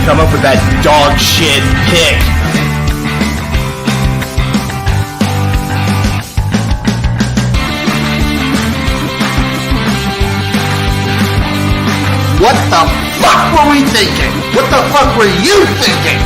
come up with that dog shit pick. What the fuck were we thinking? What the fuck were you thinking?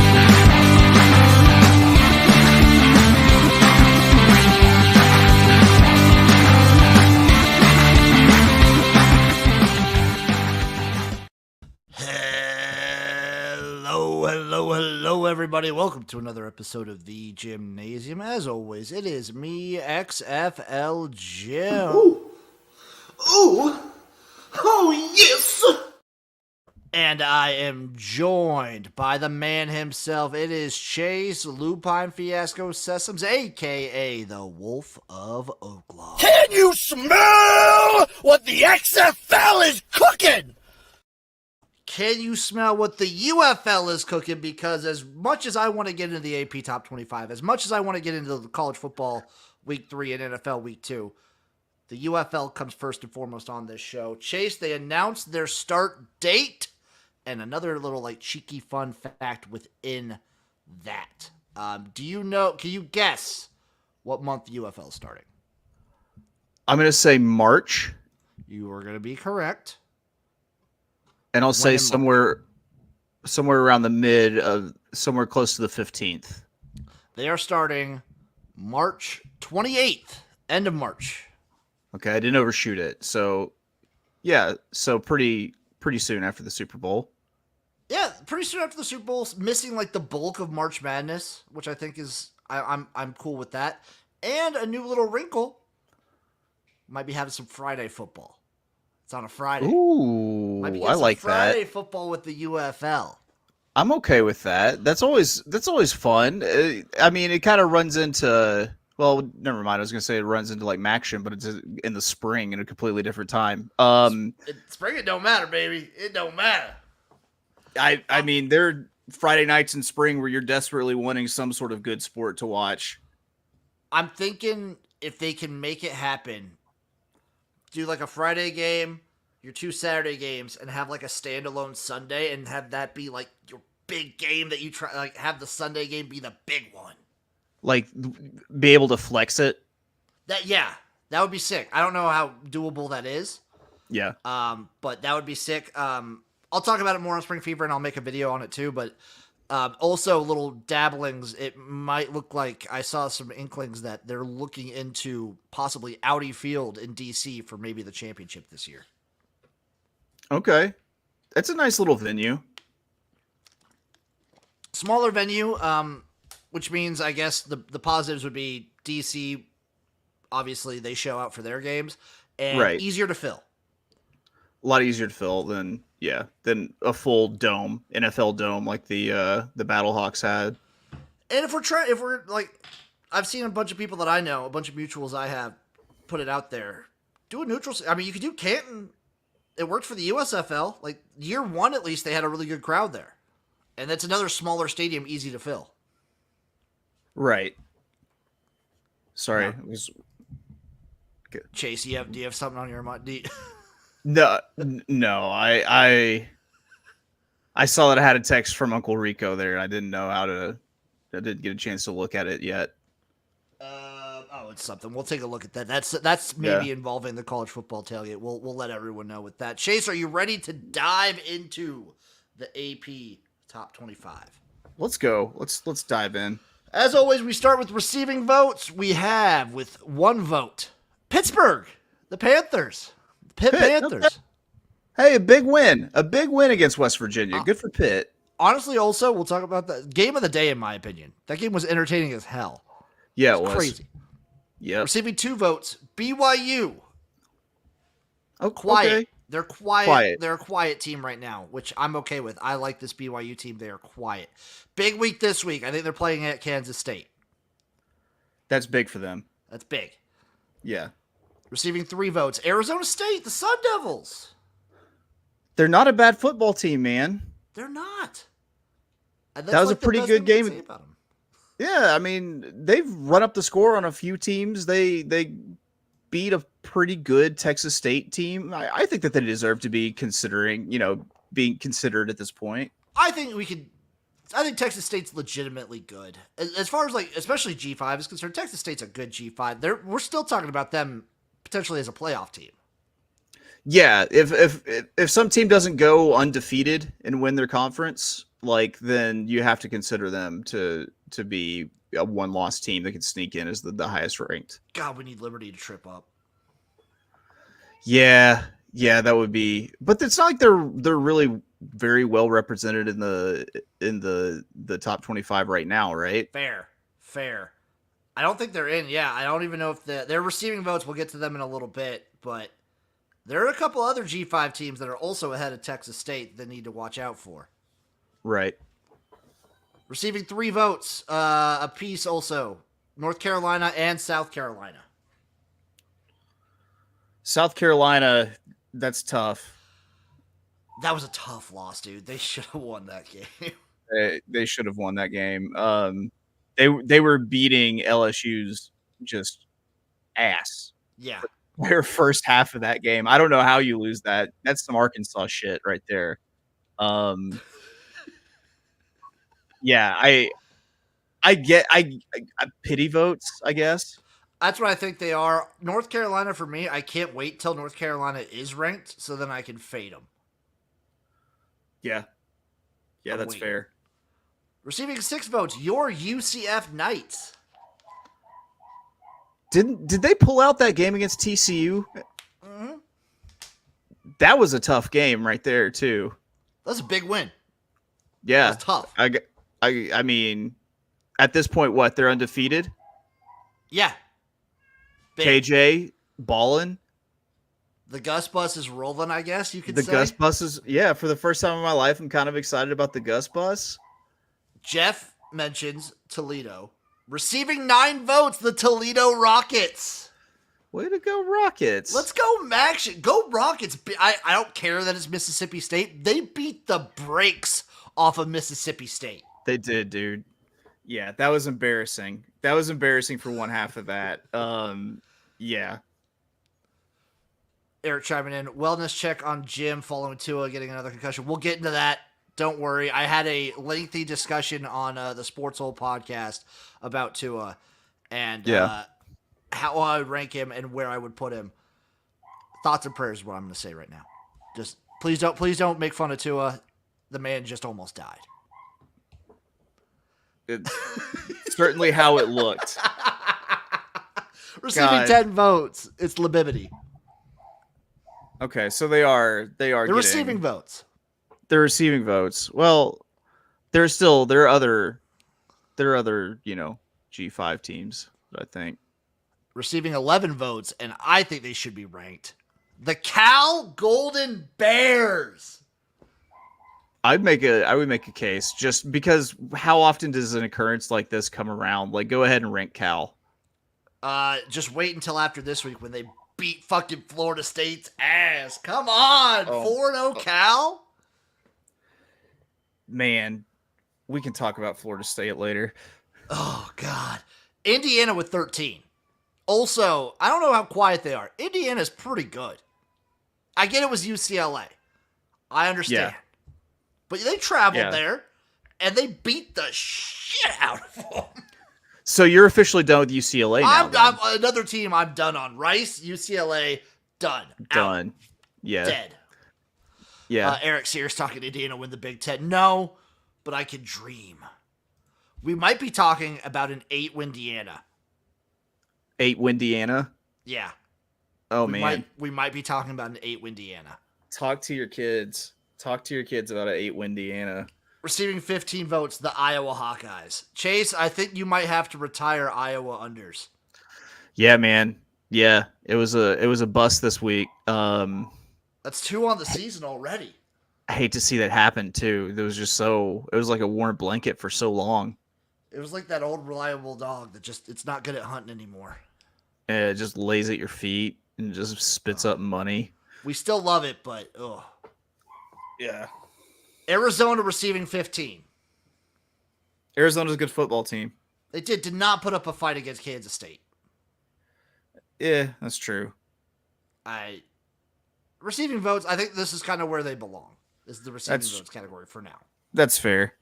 Hello, everybody. Welcome to another episode of the Jimnasium. As always, it is me, XFL Jim. Oh, yes! And I am joined by the man himself. It is Chase, Lupine Fiasco, Sessoms, a.k.a. the Wolf of Oaklawn. Can you smell what the XFL is cooking? Can you smell what the UFL is cooking? Because as much as I want to get into the AP Top 25, as much as I want to get into the college football Week 3 and NFL Week 2, the UFL comes first and foremost on this show. Chase, they announced their start date, and another little cheeky fun fact within that. Do you know, can you guess what month the UFL is starting? I'm going to say March. You are going to be correct. And I'll say somewhere around the mid of somewhere close to the 15th. They are starting March 28th, end of March. Okay, I didn't overshoot it. So, yeah, so pretty soon after the Super Bowl. Yeah, pretty soon after the Super Bowl, missing the bulk of March Madness, which I think is I'm cool with that. And a new little wrinkle, might be having some Friday football. It's on a Friday. Ooh, I like that. Friday football with the UFL. I'm okay with that. That's always fun. I mean, it kind of runs into, well, never mind. I was gonna say it runs into Maction, but it's in the spring in a completely different time. Spring, it don't matter, baby. It don't matter. I mean, there are Friday nights in spring where you're desperately wanting some sort of good sport to watch. I'm thinking if they can make it happen, do a Friday game, your 2 Saturday games, and have a standalone Sunday, and have that be your big game that you try. Have the Sunday game be the big one. Be able to flex it. That would be sick. I don't know how doable that is. Yeah. But that would be sick. I'll talk about it more on Spring Fever, and I'll make a video on it too. But also little dabblings. It might look like I saw some inklings that they're looking into possibly Audi Field in DC for maybe the championship this year. Okay. That's a nice little venue. Smaller venue, which means I guess the positives would be DC, obviously they show out for their games, and easier to fill. A lot easier to fill than a full dome, NFL dome like the Battlehawks had. And if we're I've seen a bunch of people that I know, a bunch of mutuals I have, put it out there. Do a neutral. I mean, you could do Canton. It worked for the USFL. Year 1 at least, they had a really good crowd there, and that's another smaller stadium, easy to fill. Right. Sorry, it was. Chase, do you have something on your mind? No. I saw that I had a text from Uncle Rico there, and I didn't know how to. I didn't get a chance to look at it yet. It's something. We'll take a look at that. That's maybe involving the college football tailgate. We'll let everyone know with that. Chase, are you ready to dive into the AP Top 25? Let's go. Let's dive in. As always, we start with receiving votes. We have, with 1 vote, Pittsburgh, the Panthers. Pitt Panthers. Okay. Hey, a big win. A big win against West Virginia. Good for Pitt. Honestly, also, we'll talk about the game of the day, in my opinion. That game was entertaining as hell. Yeah, it was. Crazy. Yeah. Receiving 2 votes, BYU. Oh, quiet. Okay. They're quiet. They're a quiet team right now, which I'm okay with. I like this BYU team. They are quiet. Big week this week. I think they're playing at Kansas State. That's big for them. That's big. Yeah. Receiving 3 votes, Arizona State, the Sun Devils. They're not a bad football team, man. They're not. That was a pretty good game. Yeah, I mean, they've run up the score on a few teams. They beat a pretty good Texas State team. I think that they deserve to be being considered at this point. I I think we could. I think Texas State's legitimately good. As far as like, especially G5 is concerned, Texas State's a good G5. We're still talking about them potentially as a playoff team. Yeah, if some team doesn't go undefeated and win their conference, like then you have to consider them to be a one-loss team that can sneak in as the highest ranked. God, we need Liberty to trip up. Yeah, that would be. But it's not like they're really very well represented in the top 25 right now, right? Fair. I don't think they're in. Yeah, I don't even know if they're receiving votes. We'll get to them in a little bit, but there are a couple other G5 teams that are also ahead of Texas State that need to watch out for. Right. Receiving 3 votes apiece also. North Carolina and South Carolina. South Carolina, that's tough. That was a tough loss, dude. They should have won that game. They should have won that game. They were beating LSU's just ass. Yeah. Their first half of that game. I don't know how you lose that. That's some Arkansas shit right there. Yeah, I get I pity votes, I guess. That's what I think they are. North Carolina, for me, I can't wait till North Carolina is ranked so then I can fade them. Yeah, I'm that's waiting. fair. Receiving 6 votes, your UCF Knights. Did they pull out that game against TCU? Mm-hmm. That was a tough game right there too. That's a big win. Yeah, That's tough. I mean, at this point, what, they're undefeated? Yeah. Big. KJ ballin'. The Gus bus is rolling, I guess you could The say. Gus bus is, yeah, for the first time in my life, I'm kind of excited about the Gus bus. Jeff mentions Toledo. Receiving 9 votes, the Toledo Rockets. Way to go, Rockets. Let's go, Max. Go Rockets. I don't care that it's Mississippi State. They beat the brakes off of Mississippi State. They did, dude. Yeah, that was embarrassing. That was embarrassing for one half of that. Yeah. Eric chiming in. Wellness check on Jim following Tua getting another concussion. We'll get into that. Don't worry. I had a lengthy discussion on the Sports Hole podcast about Tua and how I would rank him and where I would put him. Thoughts and prayers is what I'm going to say right now. Just please don't make fun of Tua. The man just almost died. It's certainly how it looked. Receiving God. 10 votes. It's Libibity. Okay, so they're receiving votes. They're receiving votes. Well, there are other G5 teams, I think. Receiving 11 votes, and I think they should be ranked. The Cal Golden Bears. I would make a case just because how often does an occurrence like this come around? Like, go ahead and rank Cal. Just wait until after this week when they beat fucking Florida State's ass. Come on, 4-0 Cal. Man, we can talk about Florida State later. Oh God, Indiana with 13. Also, I don't know how quiet they are. Indiana's pretty good. I get it was UCLA. I understand. Yeah. But they traveled there, and they beat the shit out of them. So you're officially done with UCLA now. I'm another team I'm done on. Rice, UCLA, done. Done. Out. Yeah. Dead. Yeah. Eric Sears talking Indiana win the Big Ten. No, but I can dream. We might be talking about an 8-win Indiana. 8-win Indiana? Yeah. Oh, man. We might be talking about an 8-win Indiana. Talk to your kids. Talk to your kids about an 8-win Indiana. Receiving 15 votes, the Iowa Hawkeyes. Chase, I think you might have to retire Iowa unders. Yeah, man. Yeah, it was a bust this week. That's 2 on the season already. I hate to see that happen too. It was like a warm blanket for so long. It was like that old reliable dog that it's not good at hunting anymore. And it just lays at your feet and just spits up money. We still love it, but ugh. Yeah. Arizona receiving 15. Arizona's a good football team. They did not put up a fight against Kansas State. Yeah, that's true. Receiving votes, I think this is kind of where they belong. This is the receiving votes category for now. That's fair.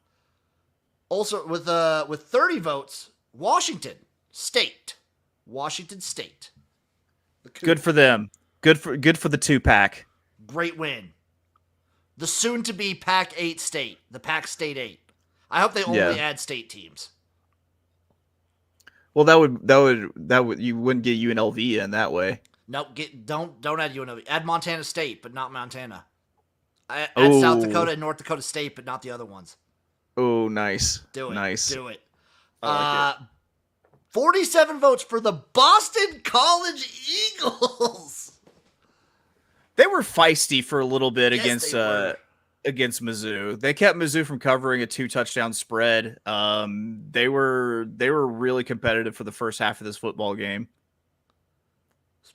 Also, with 30 votes, Washington State. Washington State. Good for them. Good for the 2-pack. Great win. The soon-to-be Pac-8 state. The Pac-State 8. I hope they only add state teams. Well, that would you wouldn't get UNLV in that way. Nope. Don't add UNLV. Add Montana State, but not Montana. Add South Dakota and North Dakota State, but not the other ones. Oh, nice. Do it. Nice. Do it. I like it. 47 votes for the Boston College Eagles. They were feisty for a little bit Yes, against Mizzou. They kept Mizzou from covering a 2-touchdown spread. They were really competitive for the first half of this football game.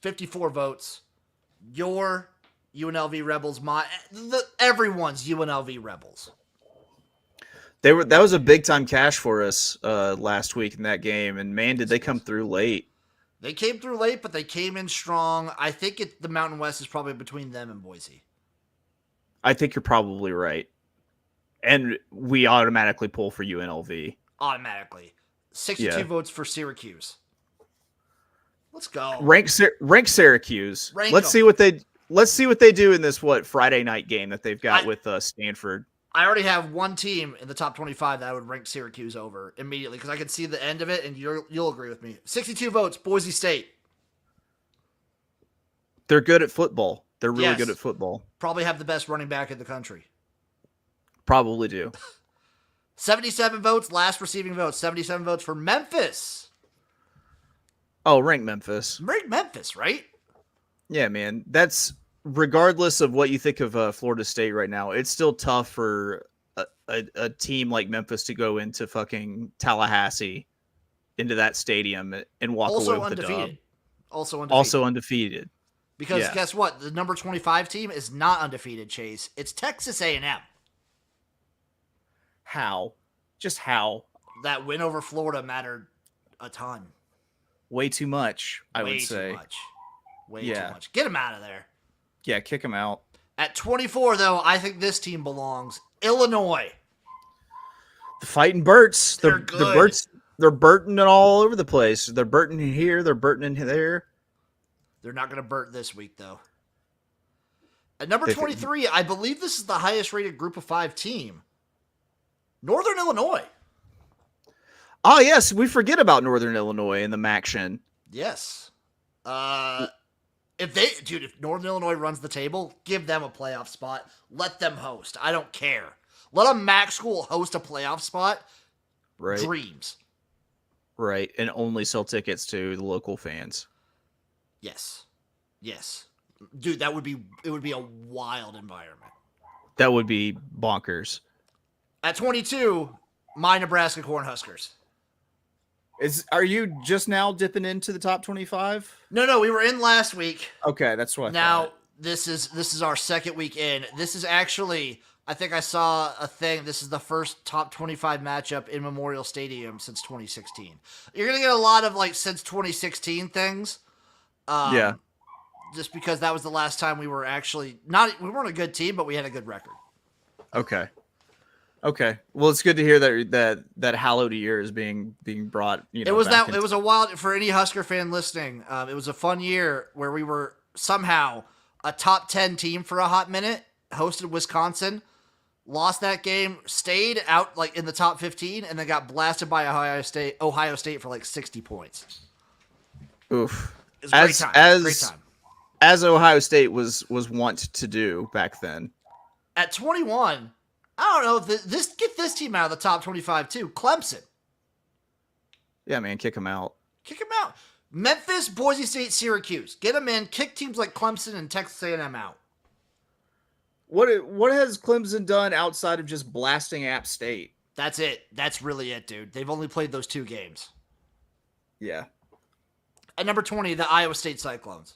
54 votes. Your UNLV Rebels, everyone's UNLV Rebels. That was a big time cash for us last week in that game, and man, did they come through late. They came through late, but they came in strong. I think the Mountain West is probably between them and Boise. I think you're probably right. And we automatically pull for UNLV. Automatically. 62 votes for Syracuse. Let's go. Rank Syracuse. Rank let's them. see what they do in this Friday night game that they've got with Stanford. I already have one team in the top 25 that I would rank Syracuse over immediately because I can see the end of it, and you'll agree with me. 62 votes, Boise State. They're good at football. They're really Yes. good at football. Probably have the best running back in the country. Probably do. 77 votes, last receiving votes. 77 votes for Memphis. Oh, rank Memphis. Rank Memphis, right? Yeah, man. That's regardless of what you think of Florida State right now. It's still tough for a team like Memphis to go into fucking Tallahassee, into that stadium, and walk away with the dub. Also undefeated. Because guess what? The number 25 team is not undefeated, Chase. It's Texas A&M. How? Just how? That win over Florida mattered a ton. Way too much, I would say. Way too much. Way too much. Get him out of there. Yeah, kick him out. At 24, though, I think this team belongs. Illinois. The Fighting Burts. They're The good. Burts. They're Burting it all over the place. They're Burting here. They're Burting in there. They're not going to Burt this week, though. At number 23, I believe this is the highest rated Group of 5 team. Northern Illinois. Oh, yes. We forget about Northern Illinois in the MACtion. Yes. If Northern Illinois runs the table, give them a playoff spot. Let them host. I don't care. Let a MAC school host a playoff spot. Right. Dreams. Right. And only sell tickets to the local fans. Yes. Dude, it would be a wild environment. That would be bonkers. At 22, my Nebraska Cornhuskers. Are you just now dipping into the top 25? No, we were in last week. Okay, that's what I Now, thought. this is our second week in. This is actually, I think I saw a thing. This is the first top 25 matchup in Memorial Stadium since 2016. You're going to get a lot of since 2016 things. Yeah. Just because that was the last time we were actually we weren't a good team, but we had a good record. Okay. Well, it's good to hear that hallowed year is being brought. It was a wild for any Husker fan listening. It was a fun year where we were somehow a top 10 team for a hot minute. Hosted Wisconsin, lost that game, stayed out in the top 15, and then got blasted by Ohio State for 60 points. Oof. It was a great time. As Ohio State was wont to do back then. At 21. I don't know. Get this team out of the top 25 too. Clemson. Yeah, man, kick them out. Kick them out. Memphis, Boise State, Syracuse. Get them in. Kick teams like Clemson and Texas A&M out. What has Clemson done outside of just blasting App State? That's it. That's really it, dude. They've only played those 2 games. Yeah. At number 20, the Iowa State Cyclones.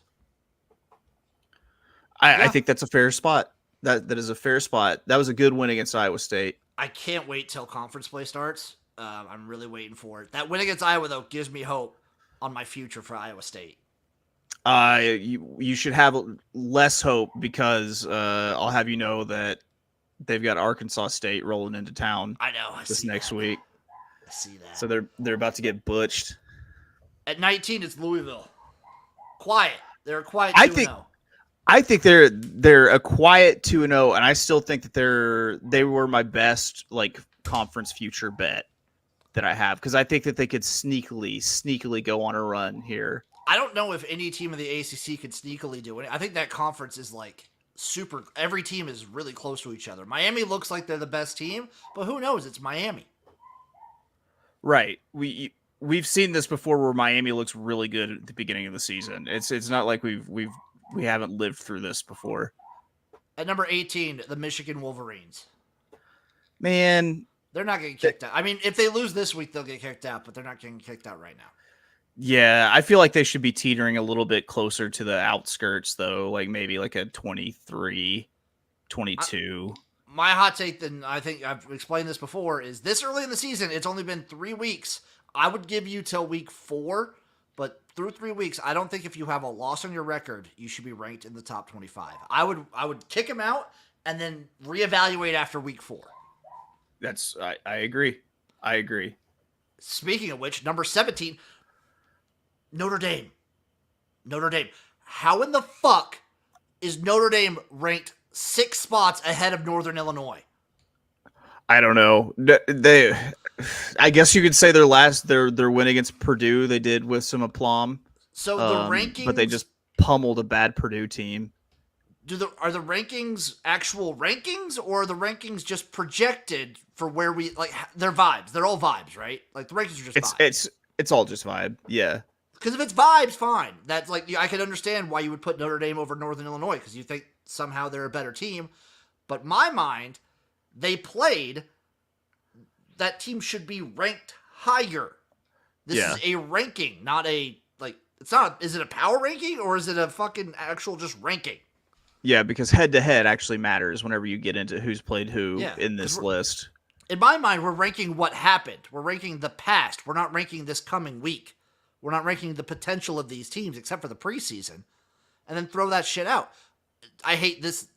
I think that's a fair spot. That is a fair spot. That was a good win against Iowa State. I can't wait till conference play starts. I'm really waiting for it. That win against Iowa, though, gives me hope on my future for Iowa State. You should have less hope because I'll have you know that they've got Arkansas State rolling into town I know. this next week. I see that. So they're about to get butched. At 19, it's Louisville. Quiet. They're a quiet 2-0. I think they're a quiet 2-0, and I still think that they were my best like conference future bet that I have, because I think that they could sneakily go on a run here. I don't know if any team in the ACC could sneakily do it. I think that conference is like super. Every team is really close to each other. Miami looks like they're the best team, but who knows? It's Miami. Right. We've seen this before where Miami looks really good at the beginning of the season. It's not like we haven't lived through this before. At number 18, the Michigan Wolverines. Man, they're not getting kicked out. I mean, if they lose this week, they'll get kicked out, but they're not getting kicked out right now. Yeah, I feel like they should be teetering a little bit closer to the outskirts, though, like maybe like a 23, 22. My hot take, and I think I've explained this before, is this early in the season, it's only been 3 weeks. I would give you till week 4, but through 3 weeks, I don't think if you have a loss on your record, you should be ranked in the top 25. I would kick him out and then reevaluate after week 4. I agree. I agree. Speaking of which, number 17, Notre Dame. Notre Dame. How in the fuck is Notre Dame ranked 6 spots ahead of Northern Illinois? I don't know. I guess you could say their win against Purdue they did with some aplomb. So the rankings, but they just pummeled a bad Purdue team. Are the rankings actual rankings, or are the rankings just projected for where we like? They're vibes. They're all vibes, right? Like the rankings are just vibes. It's all just vibe. Yeah. Because if it's vibes, fine. That's like I can understand why you would put Notre Dame over Northern Illinois because you think somehow they're a better team. But in my mind, they played. That team should be ranked higher. This is a ranking, not a like. It's not. Is it a power ranking or is it a fucking actual just ranking? Yeah, because head to head actually matters whenever you get into who's played who in this list. In my mind, we're ranking what happened. We're ranking the past. We're not ranking this coming week. We're not ranking the potential of these teams except for the preseason. And then throw that shit out. I hate this.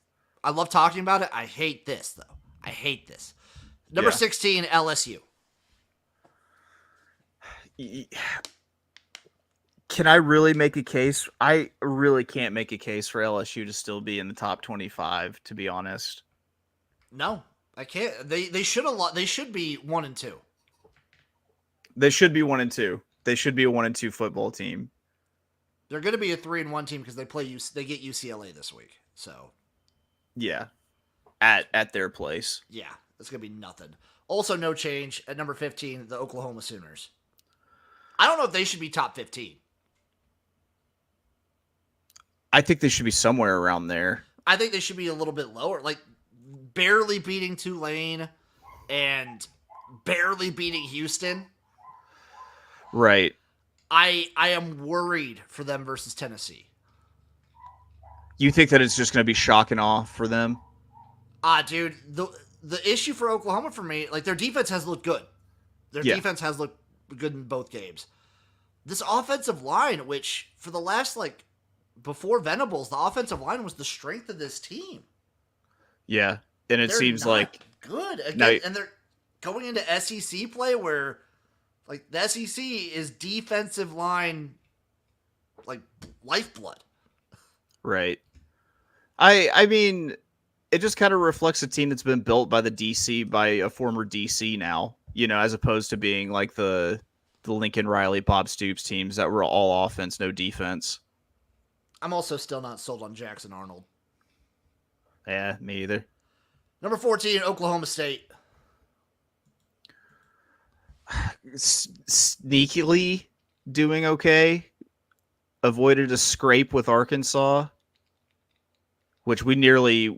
I love talking about it. I hate this, though. I hate this. Number 16, LSU. Can I really make a case? I really can't make a case for LSU to still be in the top 25, to be honest. No, I can't. They should have. They should be 1 and 2. They should be 1 and 2. They should be a 1 and 2 football team. They're going to be a 3 and 1 team because they get UCLA this week. So, yeah, at their place. Yeah, it's going to be nothing. Also, no change at number 15, the Oklahoma Sooners. I don't know if they should be top 15. I think they should be somewhere around there. I think they should be a little bit lower, like barely beating Tulane and barely beating Houston. Right. I am worried for them versus Tennessee. You think that it's just going to be shock and awe for them? Dude, the issue for Oklahoma for me, like their defense has looked good. Their defense has looked good in both games. This offensive line, which for the last before Venables, the offensive line was the strength of this team. Yeah, and it seems like good again, and they're going into SEC play where the SEC is defensive line lifeblood. Right. I mean, it just kind of reflects a team that's been built by a former DC now, as opposed to being like the Lincoln Riley, Bob Stoops teams that were all offense, no defense. I'm also still not sold on Jackson Arnold. Yeah, me either. Number 14, Oklahoma State. Sneakily doing okay. Avoided a scrape with Arkansas, which we nearly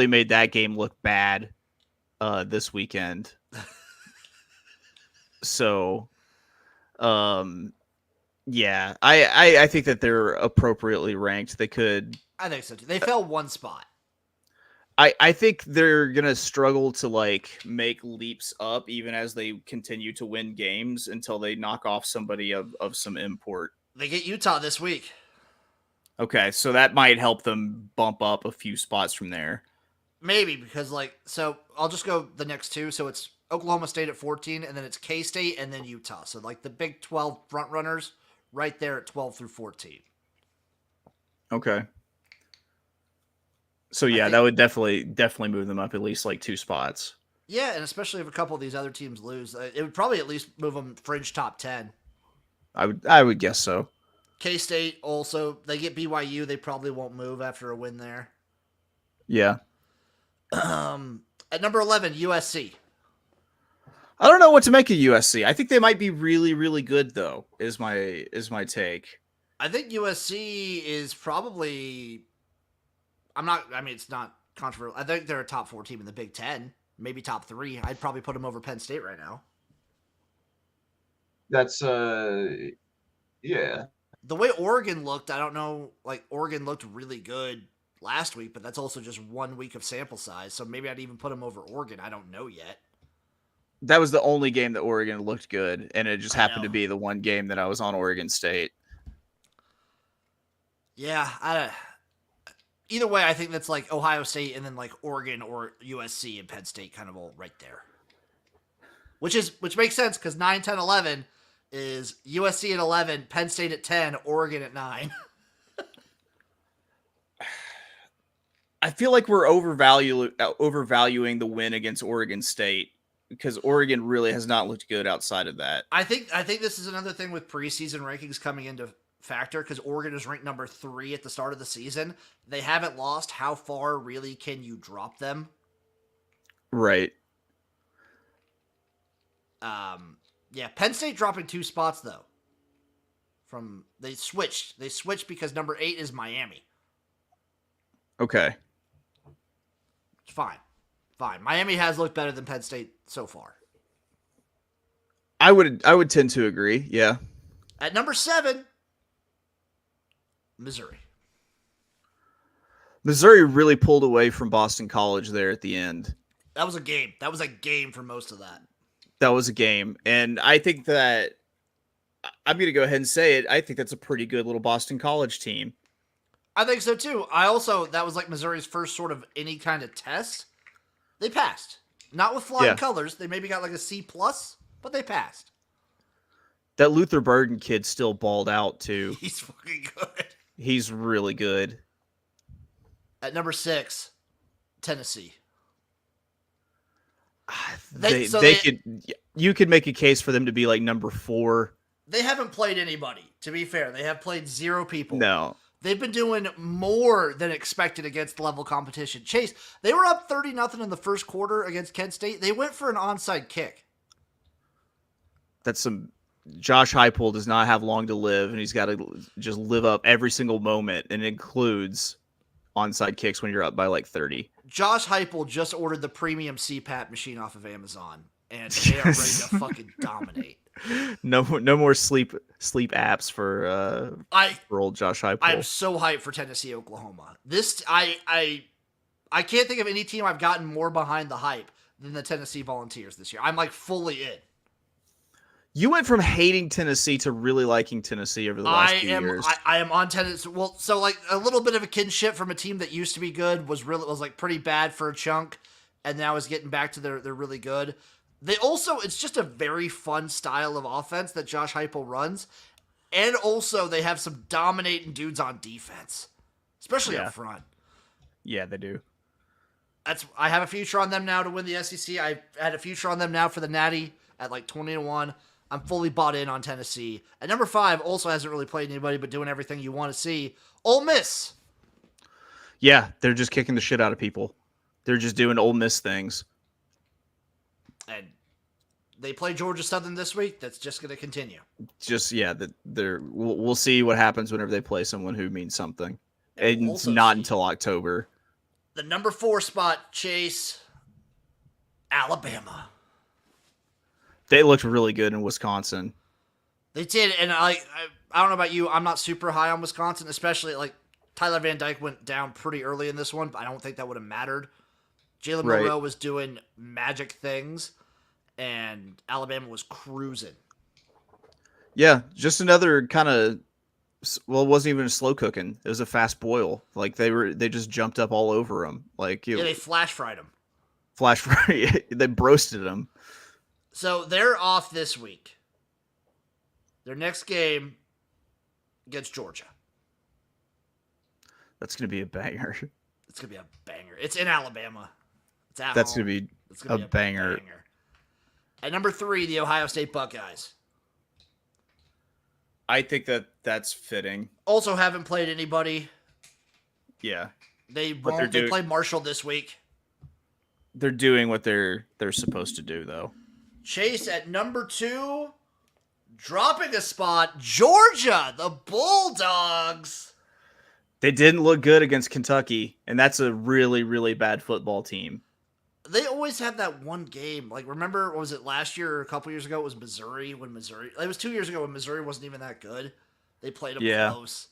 made that game look bad this weekend. So, yeah, I think that they're appropriately ranked. They could. I think so too. They fell 1 spot. I think they're gonna struggle to make leaps up even as they continue to win games until they knock off somebody of some import. They get Utah this week. Okay, so that might help them bump up a few spots from there. Maybe because so I'll just go the next two. So it's Oklahoma State at 14, and then it's K-State, and then Utah. So like the Big 12 front runners right there at 12 through 14. Okay. So yeah, that would definitely move them up at least like 2 spots. Yeah, and especially if a couple of these other teams lose, it would probably at least move them fringe top 10. I would guess so. K-State also, they get BYU, they probably won't move after a win there. Yeah. At number 11, USC. I don't know what to make of USC. I think they might be really, really good though. Is my take. I think USC is probably. It's not controversial. I think they're a top 4 team in the Big 10, maybe top 3. I'd probably put them over Penn State right now. That's yeah. The way Oregon looked, I don't know. Like Oregon looked really good last week, but that's also just 1 week of sample size. So maybe I'd even put them over Oregon. I don't know yet. That was the only game that Oregon looked good, and it just happened to be the one game that I was on Oregon State. Yeah, either way, I think that's like Ohio State and then like Oregon or USC and Penn State kind of all right there. Which makes sense because 9, 10, 11 is USC at 11, Penn State at 10, Oregon at 9. I feel like we're overvaluing the win against Oregon State because Oregon really has not looked good outside of that. I think this is another thing with preseason rankings coming into factor because Oregon is ranked number 3 at the start of the season. They haven't lost. How far really can you drop them? Right. Yeah, Penn State dropping 2 spots though. They switched because number 8 is Miami. Okay. Fine. Miami has looked better than Penn State so far. I would tend to agree. Yeah. At number 7, Missouri. Missouri really pulled away from Boston College there at the end. That was a game. That was a game for most of that. That was a game. And I think that I'm going to go ahead and say it. I think that's a pretty good little Boston College team. I think so too. That was like Missouri's first sort of any kind of test. They passed. Not with flying colors. They maybe got like a C+, but they passed. That Luther Burden kid still balled out too. He's fucking good. He's really good. At number 6, Tennessee. You could make a case for them to be like number 4. They haven't played anybody, to be fair. They have played 0 people. No. They've been doing more than expected against level competition. Chase, they were up 30-0 in the first quarter against Kent State. They went for an onside kick. Josh Heupel does not have long to live, and he's got to just live up every single moment, and it includes onside kicks when you're up by like 30. Josh Heupel just ordered the premium CPAP machine off of Amazon, and they are ready to fucking dominate. No more sleep apps for old Josh Heupel. I'm so hyped for Tennessee, Oklahoma. I can't think of any team I've gotten more behind the hype than the Tennessee Volunteers this year. I'm like fully in. You went from hating Tennessee to really liking Tennessee over the last few years. I am on Tennessee. Well, so like a little bit of a kinship from a team that used to be good was like pretty bad for a chunk, and now is getting back to they're really good. It's just a very fun style of offense that Josh Heupel runs, and also they have some dominating dudes on defense, especially up front. Yeah, they do. I have a future on them now to win the SEC. I had a future on them now for the Natty at like 20-1. I'm fully bought in on Tennessee. At number 5, also hasn't really played anybody, but doing everything you want to see. Ole Miss. Yeah, they're just kicking the shit out of people. They're just doing Ole Miss things. And they play Georgia Southern this week. That's just going to continue. We'll see what happens whenever they play someone who means something. And it's not until October. The number 4 spot, Chase, Alabama. They looked really good in Wisconsin. They did, and I don't know about you. I'm not super high on Wisconsin, especially like Tyler Van Dyke went down pretty early in this one, but I don't think that would have mattered. Jalen Monroe was doing magic things, and Alabama was cruising. Yeah, just another kind of Well, it wasn't even a slow cooking. It was a fast boil. Like they just jumped up all over him. Like Yeah, they flash fried him. flash fry. They broasted him. So they're off this week. Their next game against Georgia. That's gonna be a banger. It's gonna be a banger. It's in Alabama. It's at That's home. gonna be It's gonna a banger. At number 3, the Ohio State Buckeyes. I think that's fitting. Also haven't played anybody. Yeah, They What they're won't. They doing- play Marshall this week. they're doing what they're supposed to do, though. Chase at number 2, dropping a spot. Georgia, the Bulldogs. They didn't look good against Kentucky, and that's a really, really bad football team. They always have that one game. Like, remember, what was it, last year or a couple years ago? It was Missouri. It was 2 years ago when Missouri wasn't even that good. They played them close.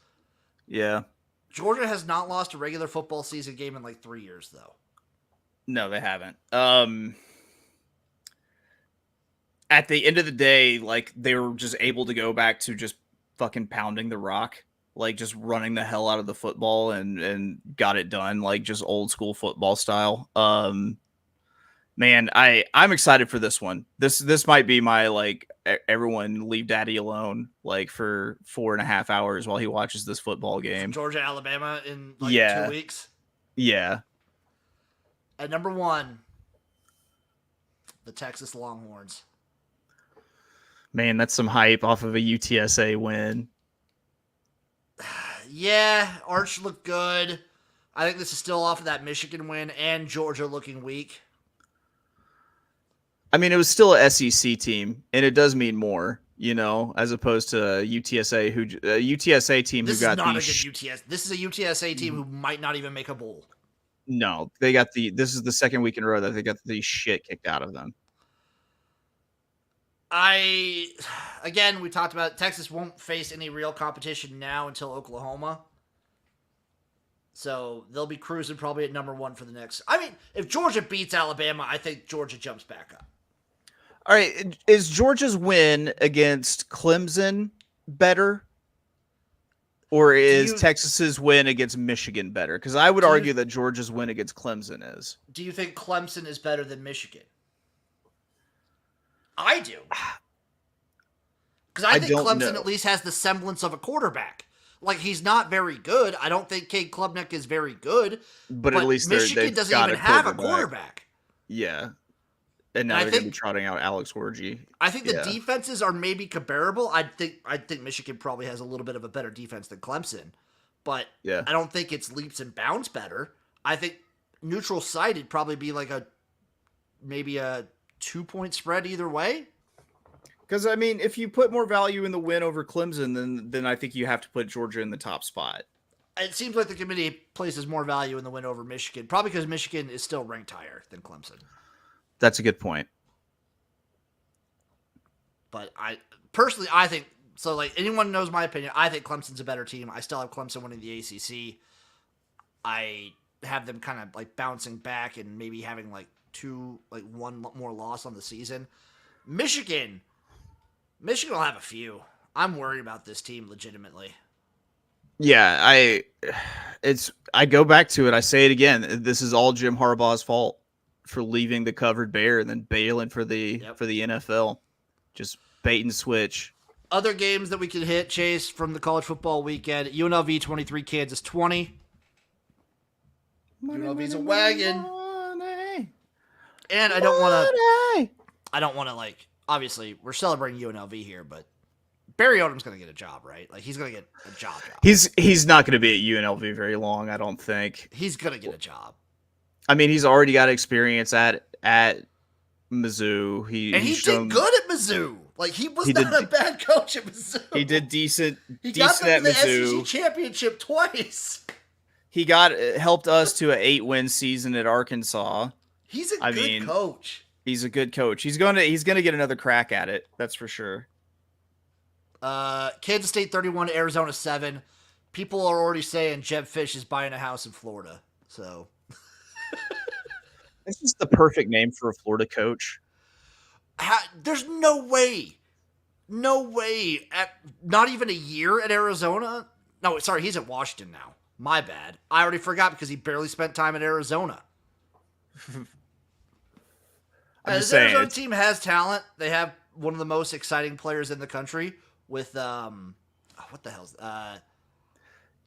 Yeah. Georgia has not lost a regular football season game in like 3 years, though. No, they haven't. At the end of the day, like, they were just able to go back to just fucking pounding the rock, like just running the hell out of the football and got it done, like just old school football style. Man, I'm excited for this one. This might be my like everyone leave daddy alone like for 4.5 hours while he watches this football game. Georgia, Alabama in like 2 weeks. Yeah. At number 1, the Texas Longhorns. Man, that's some hype off of a UTSA win. Yeah, Arch looked good. I think this is still off of that Michigan win and Georgia looking weak. I mean, it was still a SEC team, and it does mean more, you know, as opposed to UTSA, a UTSA team This who got is not the a good UTS. This is a UTSA team who might not even make a bowl. No, they got this is the second week in a row that they got the shit kicked out of them. Again, we talked about Texas won't face any real competition now until Oklahoma. So they'll be cruising probably at number 1 for the next. I mean, if Georgia beats Alabama, I think Georgia jumps back up. All right, is Georgia's win against Clemson better? Or is Texas's win against Michigan better? Because I would argue that Georgia's win against Clemson is. Do you think Clemson is better than Michigan? I do. Because I think Clemson at least has the semblance of a quarterback. Like, he's not very good. I don't think Cade Klubnik is very good. But at least Michigan doesn't even have a quarterback. Yeah. And now they're going to be trotting out Alex Orji. I think the defenses are maybe comparable. I think Michigan probably has a little bit of a better defense than Clemson. But I don't think it's leaps and bounds better. I think neutral site would probably be like maybe a 2-point spread either way. Because, I mean, if you put more value in the win over Clemson, then I think you have to put Georgia in the top spot. It seems like the committee places more value in the win over Michigan, probably because Michigan is still ranked higher than Clemson. That's a good point. But I think so. Like, anyone knows my opinion. I think Clemson's a better team. I still have Clemson winning the ACC. I have them kind of like bouncing back and maybe having like one more loss on the season. Michigan will have a few. I'm worried about this team legitimately. Yeah, I go back to it. I say it again. This is all Jim Harbaugh's fault for leaving the covered bear and then bailing for the NFL. Just bait and switch. Other games that we can hit, Chase, from the college football weekend. UNLV 23, Kansas 20. UNLV's a wagon. And I don't want to like, obviously we're celebrating UNLV here, but Barry Odom's going to get a job, right? Like, he's going to get a job. He's not going to be at UNLV very long, I don't think. He's going to get a job. I mean, he's already got experience at Mizzou. He did good at Mizzou. Like, he was not a bad coach at Mizzou. He did decent. He decent got them at to the Mizzou. SEC championship twice. He helped us to an 8-win season at Arkansas. He's a good coach. He's a good coach. He's gonna get another crack at it. That's for sure. Kansas State 31, Arizona 7. People are already saying Jeb Fish is buying a house in Florida. So this is the perfect name for a Florida coach. There's no way No way. Not even a year at Arizona? No, sorry, he's at Washington now. My bad. I already forgot because he barely spent time at Arizona. I'm just This saying. Arizona team has talent. They have one of the most exciting players in the country with what the hell's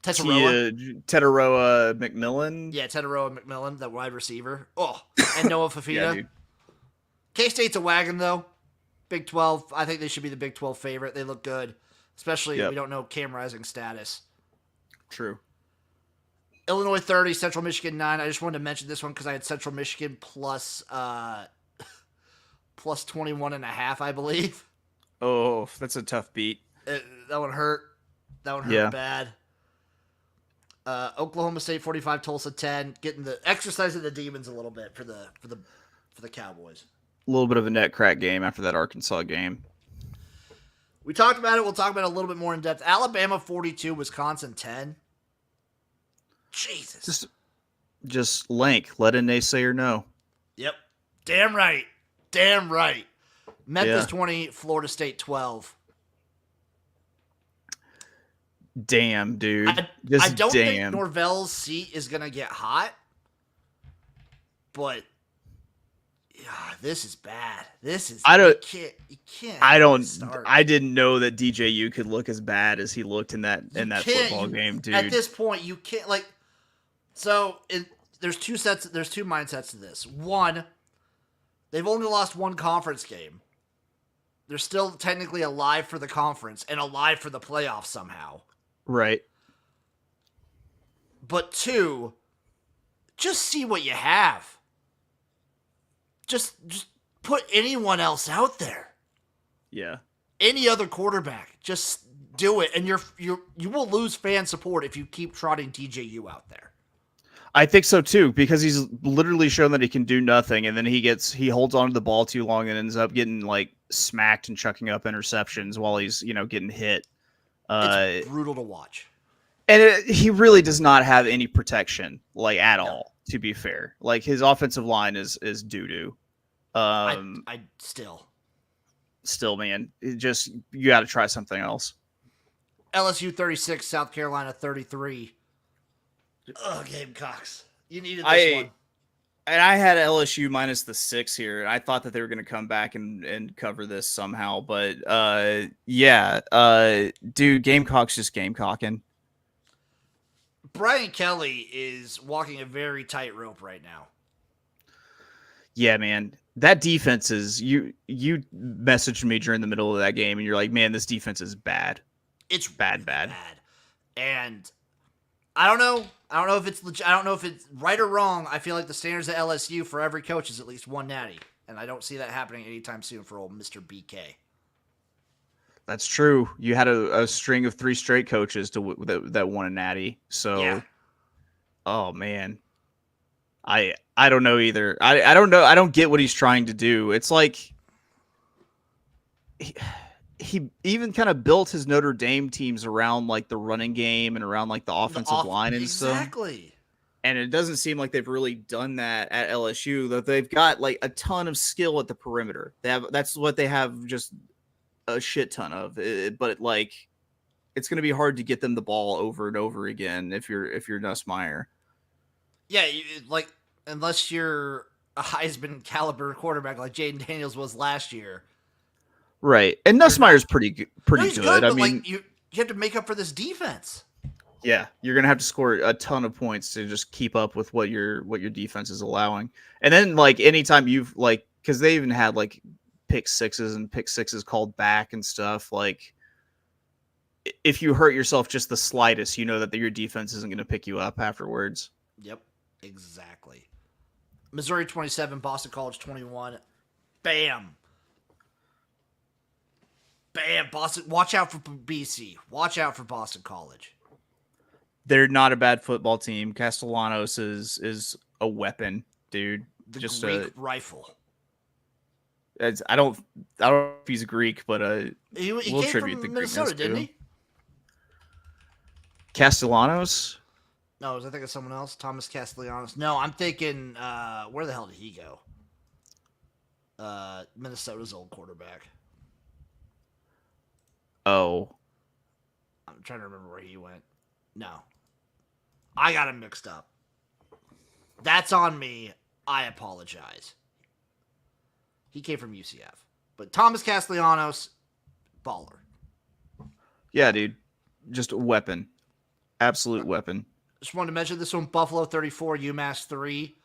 Tetaroa. Tetaroa McMillan. Yeah, Tetaroa McMillan, that wide receiver. Oh, and Noah Fafita. Yeah, dude. K-State's a wagon though. Big 12. I think they should be the Big 12 favorite. They look good, especially we don't know Cam Rising status. True. Illinois 30, Central Michigan 9. I just wanted to mention this one because I had Central Michigan plus 21.5, I believe. Oh, that's a tough beat. That one hurt. That one hurt bad. Oklahoma State 45, Tulsa 10. Getting the exercising the demons a little bit for the Cowboys. A little bit of a net crack game after that Arkansas game. We talked about it. We'll talk about it a little bit more in depth. Alabama 42, Wisconsin 10. Jesus. Just Lank. Let a naysayer know. Yep. Damn right. Damn right. Memphis 20, Florida State 12. Damn, dude. I don't think Norvell's seat is going to get hot, but this is bad. This is you can't. I didn't know that DJU could look as bad as he looked in that football game, dude. At this point, you can't there's two mindsets to this. One, they've only lost one conference game. They're still technically alive for the conference and alive for the playoffs somehow. Right. But two, just see what you have. Just put anyone else out there. Yeah. Any other quarterback. Just do it. And you will lose fan support if you keep trotting DJU out there. I think so too, because he's literally shown that he can do nothing, and then he holds on to the ball too long and ends up getting like smacked and chucking up interceptions while he's getting hit. It's brutal to watch. And he really does not have any protection, like at all. To be fair, like his offensive line is doo doo. I still, man, you got to try something else. LSU 36, South Carolina 33. Oh, Gamecocks. You needed this one. And I had LSU minus the 6 here. I thought that they were going to come back and cover this somehow. But, dude, Gamecocks just Gamecocking. Brian Kelly is walking a very tight rope right now. Yeah, man. That defense is... You messaged me during the middle of that game, and you're like, man, this defense is bad. It's bad. And... I don't know if it's legit. I don't know if it's right or wrong. I feel like the standards at LSU for every coach is at least one natty, and I don't see that happening anytime soon for old Mr. BK. That's true. You had a string of 3 straight coaches that won a natty. So, yeah. Oh man, I don't know either. I don't know. I don't get what he's trying to do. It's like he even kind of built his Notre Dame teams around like the running game and around like the offensive line and stuff. Exactly. And it doesn't seem like they've really done that at LSU. That they've got like a ton of skill at the perimeter. That's what they have, just a shit ton of. But like, it's going to be hard to get them the ball over and over again if you're Nussmeier. Yeah, unless you're a Heisman caliber quarterback like Jaden Daniels was last year. Right, and Nussmeier's pretty good. I mean, you have to make up for this defense. Yeah, you're gonna have to score a ton of points to just keep up with what your defense is allowing. And then like anytime you've like, because they even had like pick sixes called back and stuff. Like, if you hurt yourself just the slightest, you know that your defense isn't gonna pick you up afterwards. Yep, exactly. Missouri 27, Boston College 21. Bam. Bam, Boston. Watch out for BC. Watch out for Boston College. They're not a bad football team. Castellanos is a weapon, dude. Just Greek rifle. I don't know if he's Greek, but he we'll came tribute from the Minnesota, didn't he? Castellanos? No, was I thinking of someone else? Thomas Castellanos. No, I'm thinking where the hell did he go? Minnesota's old quarterback. Oh, I'm trying to remember where he went. No. I got him mixed up. That's on me. I apologize. He came from UCF. But Thomas Castellanos, baller. yeah, dude. Just a weapon. Absolute weapon. Just wanted to mention this one, Buffalo 34, UMass 3.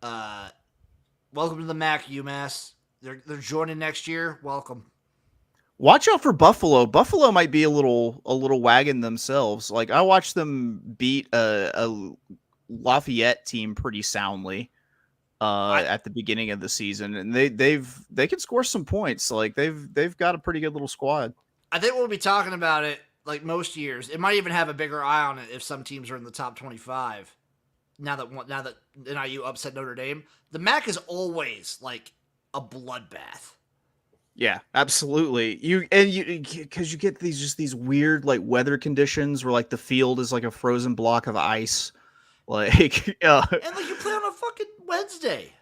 Welcome to the MAC, UMass. They're joining next year. Welcome. Watch out for Buffalo. Buffalo might be a little wagon themselves. Like I watched them beat a Lafayette team pretty soundly at the beginning of the season, and they can score some points. Like they've got a pretty good little squad. I think we'll be talking about it like most years. It might even have a bigger eye on it if some teams are in the top 25. Now that NIU upset Notre Dame, the MAC is always like a bloodbath. Yeah, absolutely. Because you get these weird like weather conditions where like the field is like a frozen block of ice, like And like you play on a fucking Wednesday.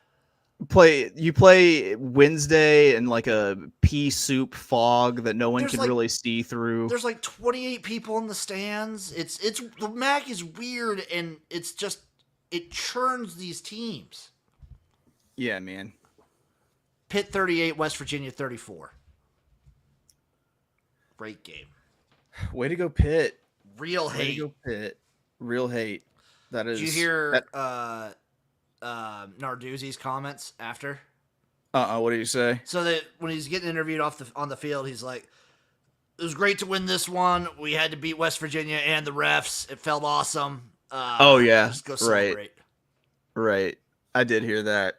you play Wednesday in like a pea soup fog that no one can really see through. There's like 28 people in the stands. It's the MAC is weird, and it's just it churns these teams. Yeah, man. Pitt 38, West Virginia 34. Great game. Way to go, Pitt. Real hate. Way to go, Pitt. Real hate. That is. Did you hear Narduzzi's comments after? What did you say? So that when he's getting interviewed on the field, he's like, "It was great to win this one. We had to beat West Virginia and the refs. It felt awesome." Oh yeah, just go celebrate. Right. I did hear that.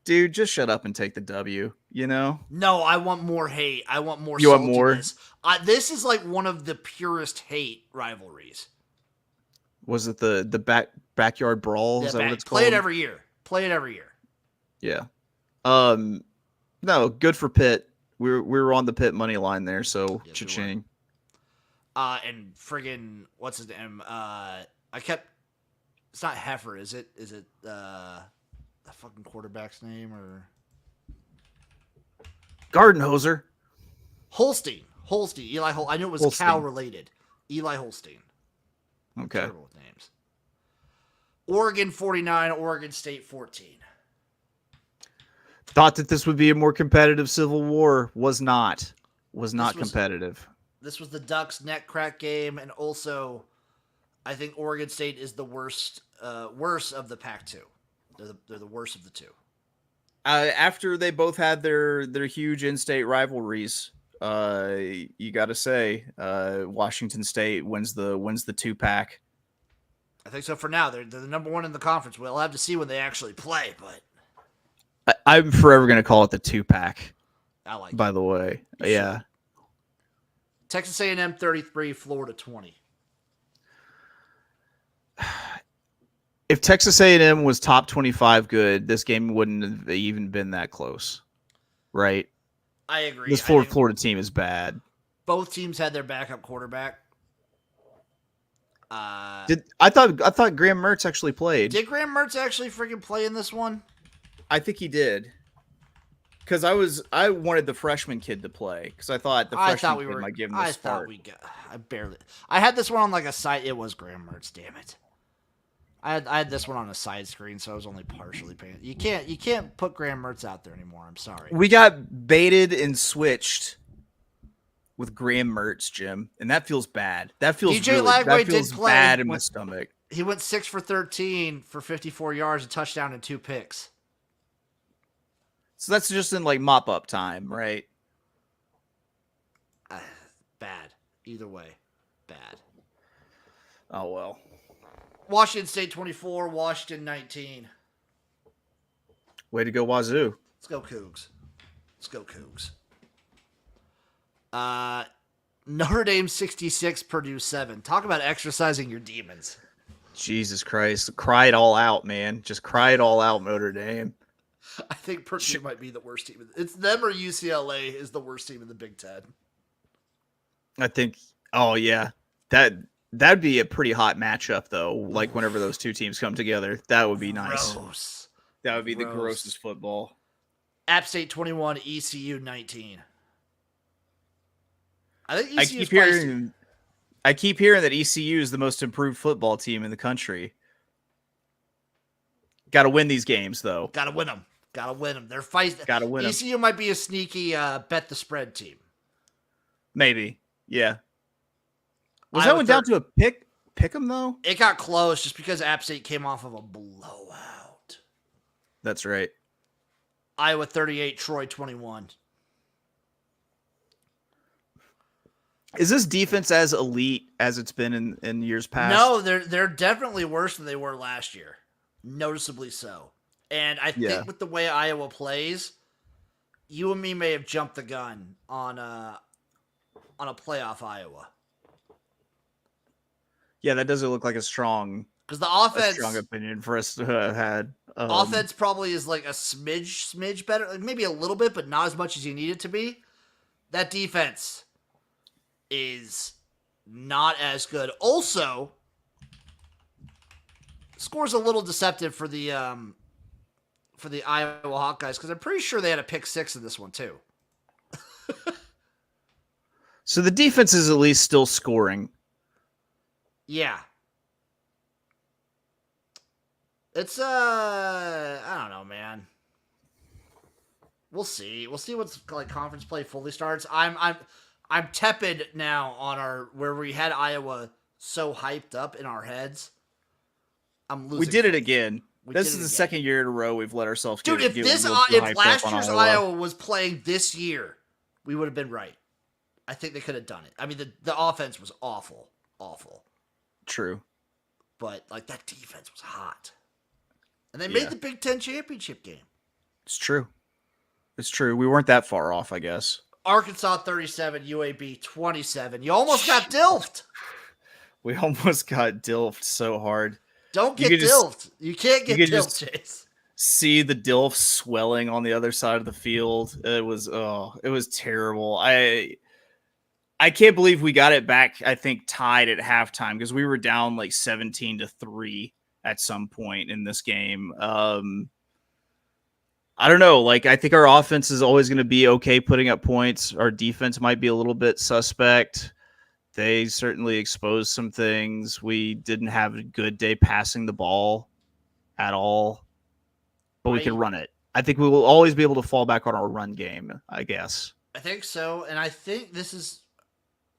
Dude, just shut up and take the W. You know? No, I want more hate. I want more. You want more? This is like one of the purest hate rivalries. Was it the backyard brawl? Is that what it's called? Play it every year. Yeah. No, good for Pitt. We were on the Pitt money line there, so yes, cha-ching. And friggin' what's his name? It's not Heifer, is it? Is it the fucking quarterback's name or Gardenhoser? Holstein. Eli Holstein. I knew it was Holstein. cow related. Eli Holstein. Okay. Terrible with names. Oregon 49, Oregon State 14. Thought that this would be a more competitive Civil War. Was not competitive. This was the Ducks neck crack game, and also I think Oregon State is the worst of the Pac-2. They're the worst of the two. After they both had their huge in-state rivalries, you got to say Washington State wins the two-pack. I think so for now. They're the number one in the conference. We'll have to see when they actually play, but I'm forever going to call it the two-pack. I like it. By the way, yeah. Texas A&M 33, Florida 20. If Texas A&M was top 25 good, this game wouldn't have even been that close, right? I agree. This Florida team is bad. Both teams had their backup quarterback. I thought Graham Mertz actually played. Did Graham Mertz actually freaking play in this one? I think he did. Because I wanted the freshman kid to play because I thought the freshman kid might give him the start. I had this one on like a side. It was Graham Mertz. Damn it. I had this one on a side screen, so I was only partially paying. You can't put Graham Mertz out there anymore. I'm sorry. We got baited and switched with Graham Mertz, Jim, and that feels bad. That feels bad in my stomach. He went 6 for 13 for 54 yards, a touchdown, and 2 picks. So that's just in like mop up time, right? Bad. Either way, bad. Oh well. Washington State 24, Washington 19. Way to go, Wazoo. Let's go Cougs. Notre Dame 66, Purdue 7. Talk about exercising your demons. Jesus Christ. Cry it all out, man. Just cry it all out, Notre Dame. I think Purdue might be the worst team. It's them or UCLA is the worst team in the Big Ten. I think, oh yeah. That'd be a pretty hot matchup, though. Like, whenever those two teams come together, that would be nice. Gross. That would be the grossest football. App State 21, ECU 19. I think ECU is feisty. I keep hearing that ECU is the most improved football team in the country. Got to win these games, though. Got to win them. They're feisty. Got to win them. ECU might be a sneaky bet the spread team. Maybe. Yeah. Was that one down to a pick 'em, though? It got close just because App State came off of a blowout. That's right. Iowa 38, Troy 21. Is this defense as elite as it's been in years past? No, they're definitely worse than they were last year. Noticeably so. And I think with the way Iowa plays, you and me may have jumped the gun on a playoff Iowa. Yeah, that doesn't look like a strong opinion for us to have had. Offense probably is like a smidge better, like maybe a little bit, but not as much as you need it to be. That defense is not as good. Also, score's a little deceptive for the Iowa Hawkeyes because I'm pretty sure they had a pick 6 in this one too. So the defense is at least still scoring. Yeah. It's I don't know, man. We'll see. We'll see what's like conference play fully starts. I'm tepid now on where we had Iowa so hyped up in our heads. I'm losing. We did it again. This is the second year in a row we've let ourselves get Dude, if last year's Iowa was playing this year, we would have been right. I think they could have done it. I mean, the offense was awful. True. But like that defense was hot. And they made the Big Ten championship game. It's true. We weren't that far off, I guess. Arkansas 37, UAB 27. You almost got dilfed. We almost got dilfed so hard. Don't get dilfed. You can't get dilfed, Chase. See the dilf swelling on the other side of the field. It was terrible. I can't believe we got it back, I think, tied at halftime because we were down like 17-3 at some point in this game. I don't know. Like, I think our offense is always going to be okay putting up points. Our defense might be a little bit suspect. They certainly exposed some things. We didn't have a good day passing the ball at all, but we can run it. I think we will always be able to fall back on our run game, I guess. I think so. And I think this is,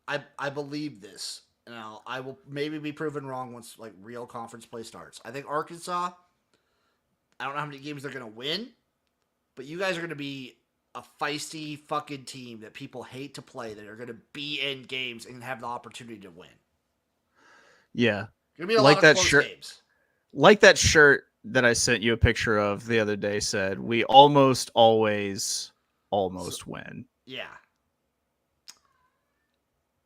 I believe this. Now, I will maybe be proven wrong once like real conference play starts. I think Arkansas, I don't know how many games they're going to win, but you guys are going to be a feisty fucking team that people hate to play that are going to be in games and have the opportunity to win. Yeah. Going to be a lot of close games. Like that shirt that I sent you a picture of the other day said, we almost always win. Yeah.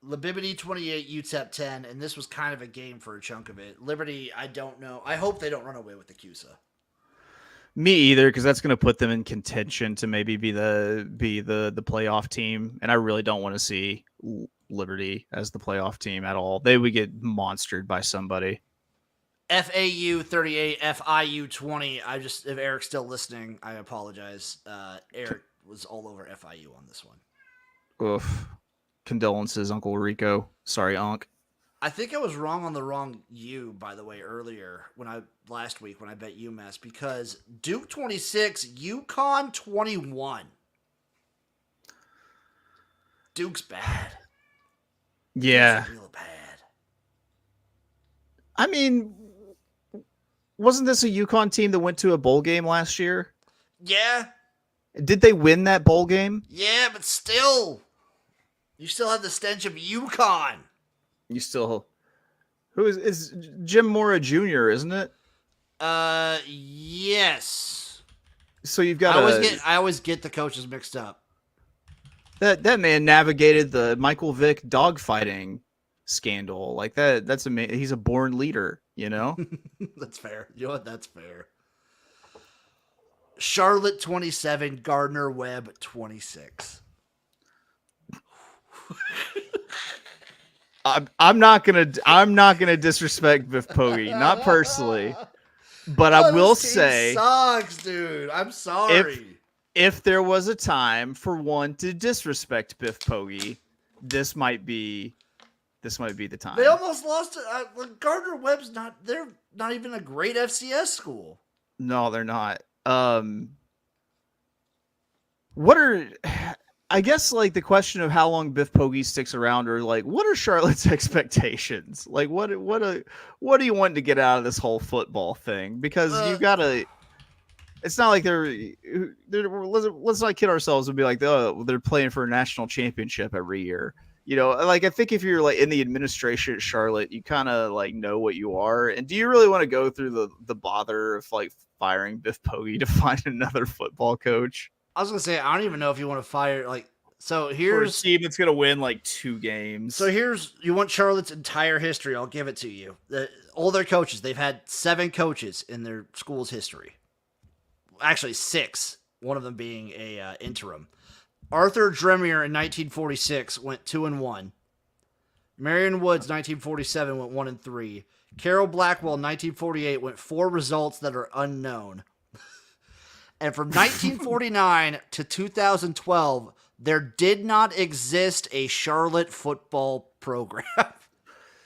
Libibity 28, UTEP 10, and this was kind of a game for a chunk of it. Liberty, I don't know. I hope they don't run away with the CUSA. Me either, because that's going to put them in contention to maybe be the playoff team, and I really don't want to see Liberty as the playoff team at all. They would get monstered by somebody. FAU 38, FIU 20. If Eric's still listening, I apologize. Eric was all over FIU on this one. Oof. Condolences, Uncle Rico. Sorry, Unc. I think I was wrong on the wrong U, by the way, earlier last week when I bet UMass, because Duke 26, UConn 21. Duke's bad. Yeah. Duke's real bad. I mean, wasn't this a UConn team that went to a bowl game last year? Yeah. Did they win that bowl game? Yeah, but still. You still have the stench of UConn. You still... Who is Jim Mora Jr., isn't it? Yes. So you've got I always get the coaches mixed up. That man navigated the Michael Vick dogfighting scandal. Like that's amazing. He's a born leader, you know? That's fair. You know what? That's fair. Charlotte 27, Gardner Webb 26. I'm not gonna disrespect Biff Poggi, not personally, but I will say, sucks, dude. I'm sorry. If there was a time for one to disrespect Biff Poggi, this might be the time. They almost lost to Gardner Webb's they're not even a great FCS school. No, they're not. What are I guess like the question of how long Biff Poggi sticks around, or like what are Charlotte's expectations? Like what do you want to get out of this whole football thing? Because you gotta. It's not like let's not kid ourselves and be like, oh, they're playing for a national championship every year. You know, like I think if you're like in the administration at Charlotte, you kind of like know what you are. And do you really want to go through the bother of like firing Biff Poggi to find another football coach? I was gonna say I don't even know if you want to fire like. So For a here's team that's gonna win like 2 games. So you want Charlotte's entire history. I'll give it to you. All their coaches, they've had 7 coaches in their school's history. Actually 6, one of them being a interim. Arthur Dremier in 1946 went 2-1. Marion Woods 1947 went 1-3. Carol Blackwell 1948 went 4 results that are unknown. And from 1949 to 2012, there did not exist a Charlotte football program.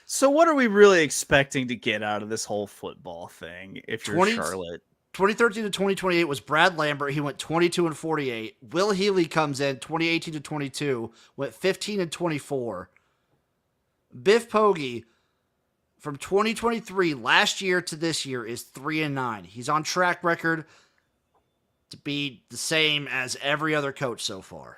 So what are we really expecting to get out of this whole football thing if you're Charlotte? 2013 to 2028 was Brad Lambert. He went 22-48. Will Healy comes in 2018 to 22, went 15-24. Biff Poggi from 2023 last year to this year is 3-9. He's on track record to be the same as every other coach so far.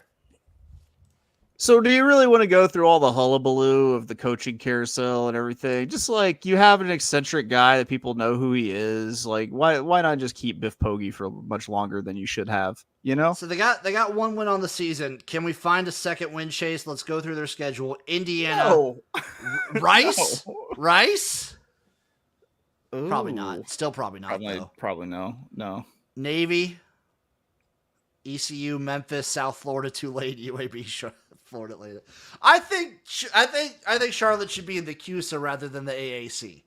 So do you really want to go through all the hullabaloo of the coaching carousel and everything? Just like you have an eccentric guy that people know who he is. Like why not just keep Biff Poggi for much longer than you should have? You know? So they got 1 win on the season. Can we find a second win, Chase? Let's go through their schedule. Indiana. No. Rice? No. Rice? Ooh. Probably not. Still probably not, though. Probably no. No. Navy, ECU, Memphis, South Florida, Tulane, UAB, Florida Atlantic. I think Charlotte should be in the CUSA rather than the AAC.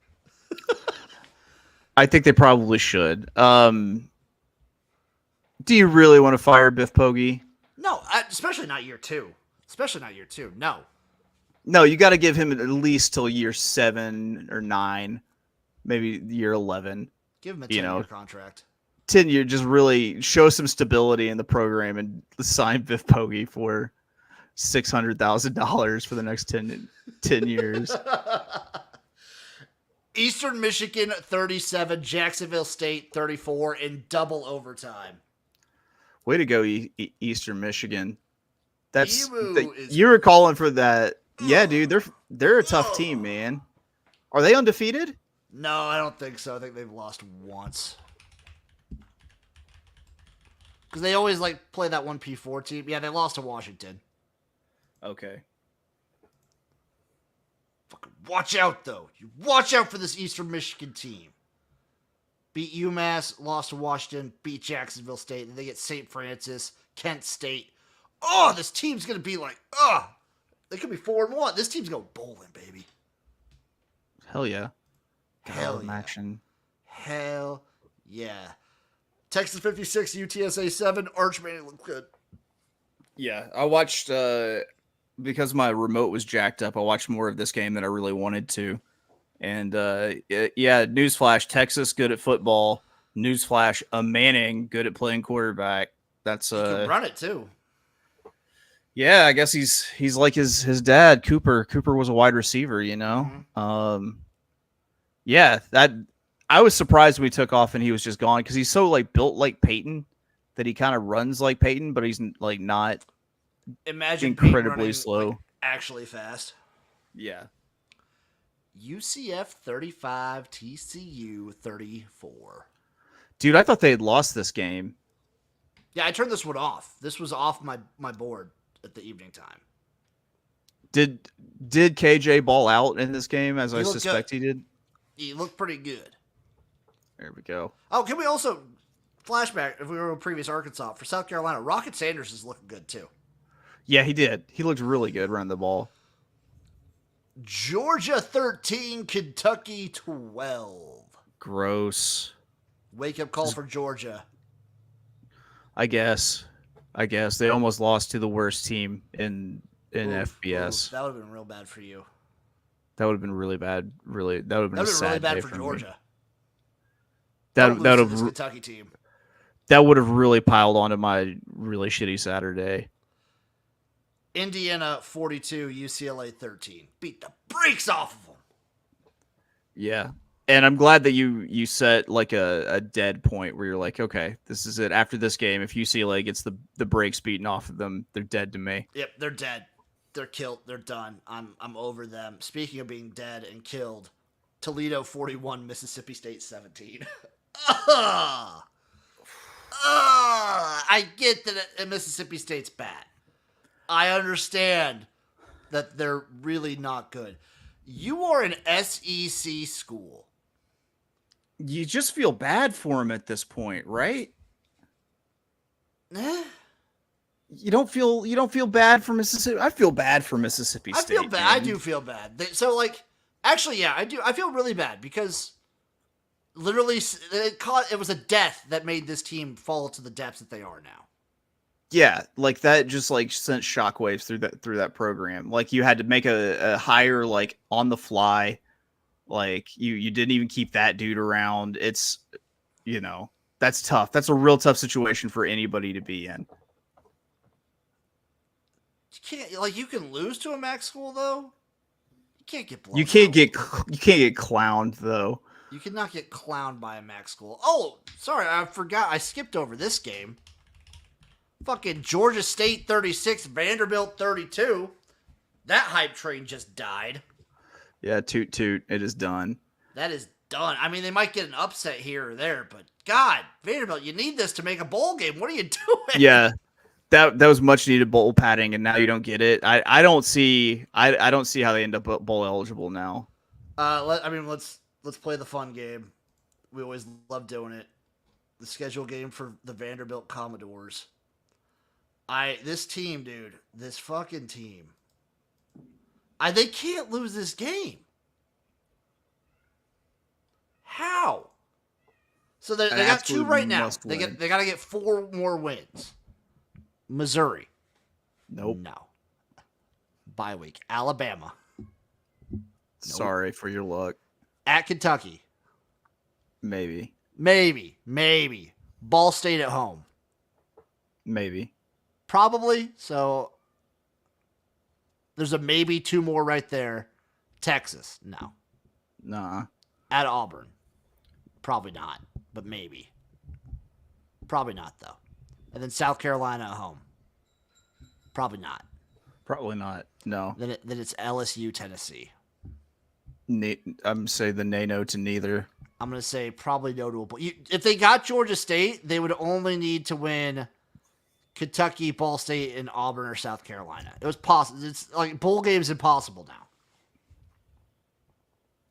I think they probably should. Do you really want to fire Biff Poggi? No, especially not year 2. No. No, you got to give him at least till year 7 or 9, maybe year 11. Give him a 10-year contract. 10 year, just really show some stability in the program and sign Biff Poggi for $600,000 for the next 10 years. Eastern Michigan 37, Jacksonville State 34 in double overtime. Way to go, Eastern Michigan. That's you were calling for that. Yeah, dude, they're a tough team, man. Are they undefeated? No, I don't think so. I think they've lost once. Because they always play that one P4 team. Yeah, they lost to Washington. Okay. Fucking watch out, though. You watch out for this Eastern Michigan team. Beat UMass, lost to Washington, beat Jacksonville State, and they get St. Francis, Kent State. Oh, this team's going to be they could be 4-1. This team's going bowling, baby. Hell yeah. Hell yeah. Action. Hell yeah. Texas 56, UTSA 7. Archman looked good. Yeah, I watched because my remote was jacked up. I watched more of this game than I really wanted to, and newsflash: Texas good at football. Newsflash: Manning good at playing quarterback. That's he can run it too. Yeah, I guess he's like his dad, Cooper. Cooper was a wide receiver, you know. Mm-hmm. Yeah, that I was surprised when he took off and he was just gone because he's so built like Peyton that he kind of runs like Peyton, but he's not incredibly slow. Actually fast. Yeah. UCF 35, TCU 34. Dude, I thought they had lost this game. Yeah, I turned this one off. This was off my board at the evening time. Did KJ ball out in this game as I suspect he did? He looked pretty good. There we go. Oh, can we also flashback if we were in previous Arkansas for South Carolina? Rocket Sanders is looking good too. Yeah, he did. He looked really good running the ball. Georgia 13, Kentucky 12. Gross. Wake up call for Georgia. I guess they almost lost to the worst team in in Oof, FBS. oof, that would have been real bad for you. That would have been really bad. Really, that would have been That a would have been really sad bad day for me. Georgia. That Don't that lose to would this have Kentucky team. that would have really piled onto my really shitty Saturday. Indiana 42, UCLA 13. Beat the brakes off of them. Yeah. And I'm glad that you set like a dead point where you're like, okay, this is it. After this game, if UCLA gets the brakes beaten off of them, they're dead to me. Yep, they're dead. They're killed. They're done. I'm over them. Speaking of being dead and killed, Toledo 41, Mississippi State 17. I get that Mississippi State's bad. I understand that they're really not good. You are an SEC school. You just feel bad for them at this point, right? You don't feel bad for Mississippi. I feel bad for Mississippi State. I feel bad. Man. I do feel bad. So, like, actually, yeah, I do. I feel really bad because literally it was a death that made this team fall to the depths that they are now. Yeah, like that just like sent shockwaves through that program. Like you had to make a hire like on the fly. Like you didn't even keep that dude around. It's that's tough. That's a real tough situation for anybody to be in. You can lose to a MAC school though. You can't get blown You can't out. get clowned though. You cannot get clowned by a MAC school. Oh, sorry, I forgot. I skipped over this game. Fucking Georgia State 36, Vanderbilt 32. That hype train just died. Yeah, toot toot. It is done. That is done. I mean, they might get an upset here or there, but God, Vanderbilt, you need this to make a bowl game. What are you doing? Yeah, that was much needed bowl padding, and now you don't get it. I don't see how they end up bowl eligible now. Let's play the fun game. We always love doing it. The schedule game for the Vanderbilt Commodores. This team, dude, this fucking team. They can't lose this game. How? So they got 2 right now. They got to get 4 more wins. Missouri. Nope. No. Bye week. Alabama. Nope. Sorry for your luck. At Kentucky. Maybe. Ball State at home. Maybe. Probably. So there's a maybe 2 more right there. Texas. No. Nah. At Auburn. Probably not, but maybe. Probably not, though. And then South Carolina at home. Probably not. Probably not. No. Then it's LSU, Tennessee. I'm say the no to neither. I'm going to say probably no to a bowl. If they got Georgia State, they would only need to win Kentucky, Ball State, and Auburn or South Carolina. It was possible. It's like bowl game's impossible now.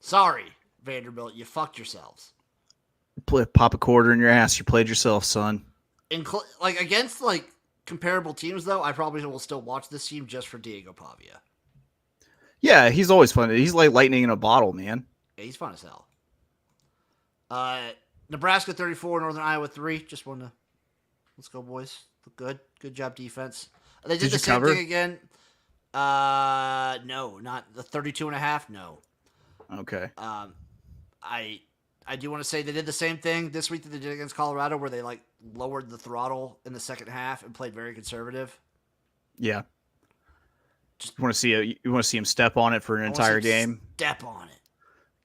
Sorry, Vanderbilt, you fucked yourselves. Pop a quarter in your ass. You played yourself, son. Against comparable teams, though, I probably will still watch this team just for Diego Pavia. Yeah, he's always fun. He's like lightning in a bottle, man. Yeah, he's fun as hell. Nebraska 34, Northern Iowa 3. Just want to let's go, boys. Look good. Good job, defense. They did the same thing again. No, not the 32.5. No. Okay. I do want to say they did the same thing this week that they did against Colorado, where they lowered the throttle in the second half and played very conservative. Yeah. Just want to see him step on it for an entire game. Step on it.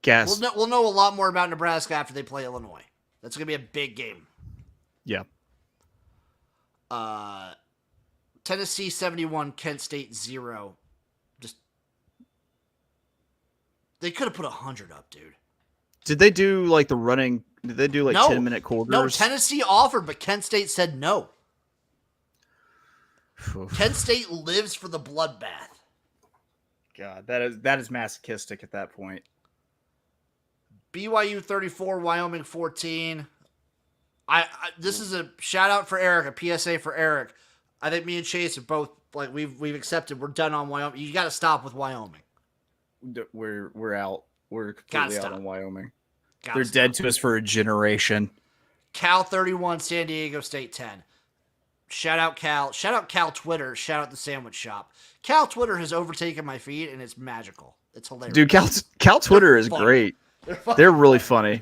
Guess. We'll know a lot more about Nebraska after they play Illinois. That's going to be a big game. Yeah. Tennessee 71, Kent State 0. They could have put 100 up, dude. Did they do the running? Did they do 10-minute quarters? No, Tennessee offered, but Kent State said no. Kent State lives for the bloodbath. God, that is masochistic at that point. BYU 34, Wyoming 14. This is a shout out for Eric, a PSA for Eric. I think me and Chase are both we've accepted. We're done on Wyoming. You got to stop with Wyoming. We're out. We're completely out on Wyoming. They're dead to us for a generation. Cal 31, San Diego State 10. Shout out Cal. Shout out Cal Twitter. Shout out the sandwich shop. Cal Twitter has overtaken my feed, and it's magical. It's hilarious. Dude, Cal Twitter is funny. great. They're They're really funny.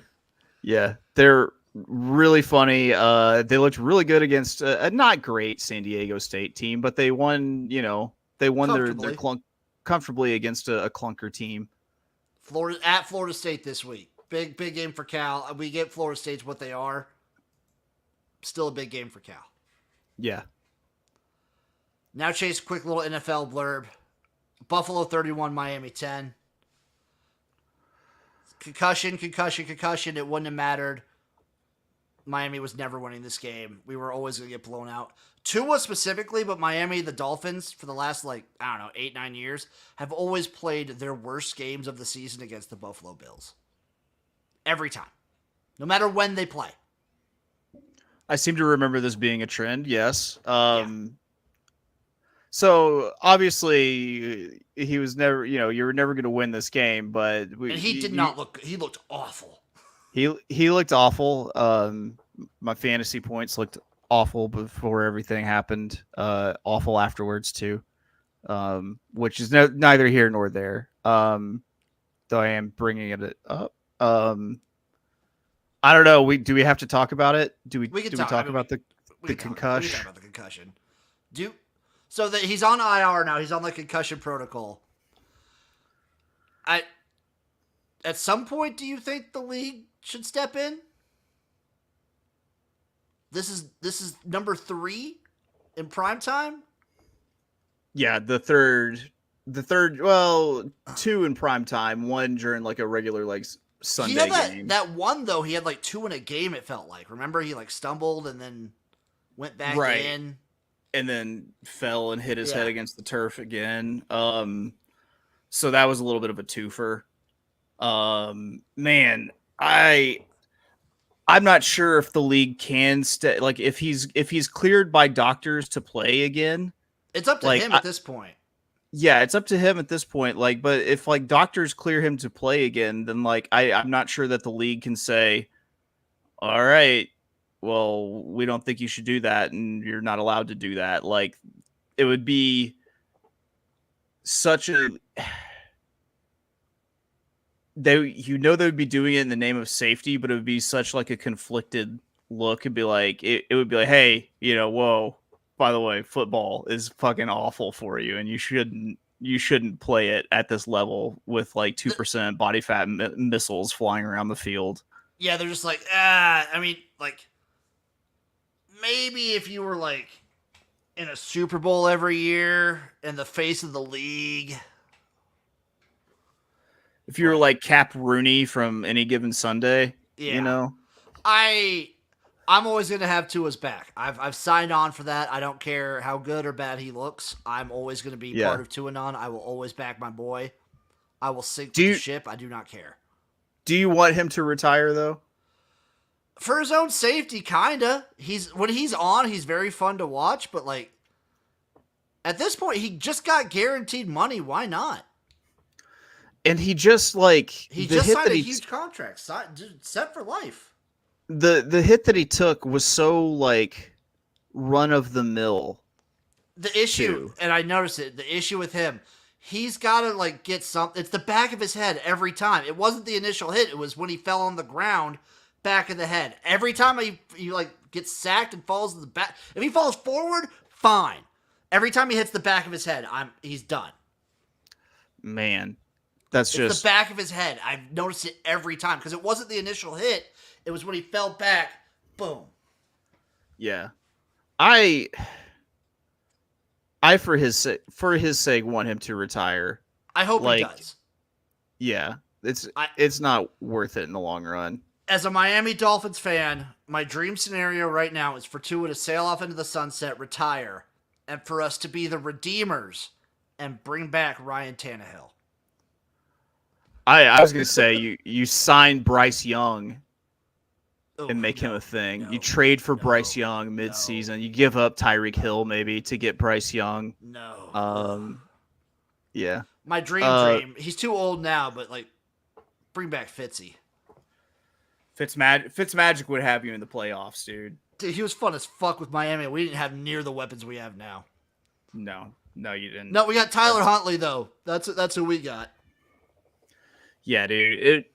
Yeah, they're really funny. They looked really good against a not great San Diego State team, but they won. They won their clunk comfortably against a clunker team. Florida State this week. Big game for Cal. We get Florida State's what they are. Still a big game for Cal. Yeah. Now, Chase, quick little NFL blurb. Buffalo 31, Miami 10. Concussion. It wouldn't have mattered. Miami was never winning this game. We were always going to get blown out. Tua specifically, but Miami, the Dolphins, for the last, 8-9 years, have always played their worst games of the season against the Buffalo Bills. Every time. No matter when they play. I seem to remember this being a trend, yes. So, obviously, he was never, you were never going to win this game, but... he looked awful. He looked awful. My fantasy points looked awful before everything happened. Awful afterwards too. Which is neither here nor there. Though I am bringing it up. I don't know. Do we have to talk about it? Do we talk about the concussion? We can talk about the concussion. So that he's on IR now. He's on the concussion protocol. At some point, do you think the league should step in? This is number 3 in prime time. Yeah, the third. Well, 2 in prime time. 1 during a regular Sunday game. That one though, he had 2 in a game. It felt like. Remember, he stumbled and then went back in, and then fell and hit his head against the turf again. So that was a little bit of a twofer. Man, I'm not sure if the league can if he's cleared by doctors to play again. It's up to him at this point. Yeah, it's up to him at this point. But if doctors clear him to play again, then I'm not sure that the league can say, all right, well, we don't think you should do that, and you're not allowed to do that. It would be such a they would be doing it in the name of safety, but it would be such a conflicted look. It'd be it would be hey, whoa, by the way, football is fucking awful for you, and you shouldn't play it at this level with 2% body fat missiles flying around the field. Yeah, they're just maybe if you were in a Super Bowl every year and the face of the league. If you were Cap Rooney from Any Given Sunday, I'm always going to have Tua's back. I've signed on for that. I don't care how good or bad he looks. I'm always going to be part of Tuanon. I will always back my boy. I will sink the ship. I do not care. Do you want him to retire, though? For his own safety, kinda. When he's on, he's very fun to watch, but at this point, he just got guaranteed money. Why not? And he just he just signed a huge contract, set for life. The hit that he took was so run of the mill. The issue, and I noticed it. The issue with him, he's got to get something. It's the back of his head every time. It wasn't the initial hit. It was when he fell on the ground, back of the head. Every time he gets sacked and falls to the back. If he falls forward, fine. Every time he hits the back of his head, he's done. Man, it's just the back of his head. I've noticed it every time because it wasn't the initial hit. It was when he fell back. Boom. Yeah, I for his sake want him to retire. I hope he does. Yeah, it's not worth it in the long run. As a Miami Dolphins fan, my dream scenario right now is for Tua to sail off into the sunset, retire, and for us to be the redeemers and bring back Ryan Tannehill. I was going to say, you sign Bryce Young and make him a thing. You trade for Bryce Young mid-season. You give up Tyreek Hill maybe to get Bryce Young. Yeah. My dream. He's too old now, but bring back Fitzy. Fitzmagic would have you in the playoffs, dude. Dude, he was fun as fuck with Miami. We didn't have near the weapons we have now. No, you didn't. No, we got Tyler Huntley though. That's who we got. Yeah, dude.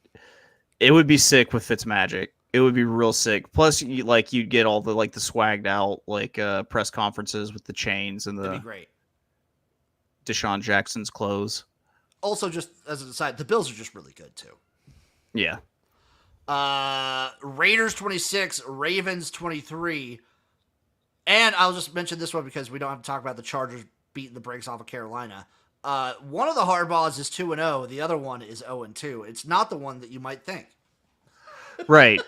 It would be sick with Fitzmagic. It would be real sick. Plus, you'd get all the the swagged out press conferences with the chains and That'd the be great. Deshaun Jackson's clothes. Also, just as an aside, the Bills are just really good too. Yeah. Raiders 26, Ravens 23. And I'll just mention this one because we don't have to talk about the Chargers beating the brakes off of Carolina. One of the Harbaughs is 2-0. The other one is 0-2. It's not the one that you might think. Right.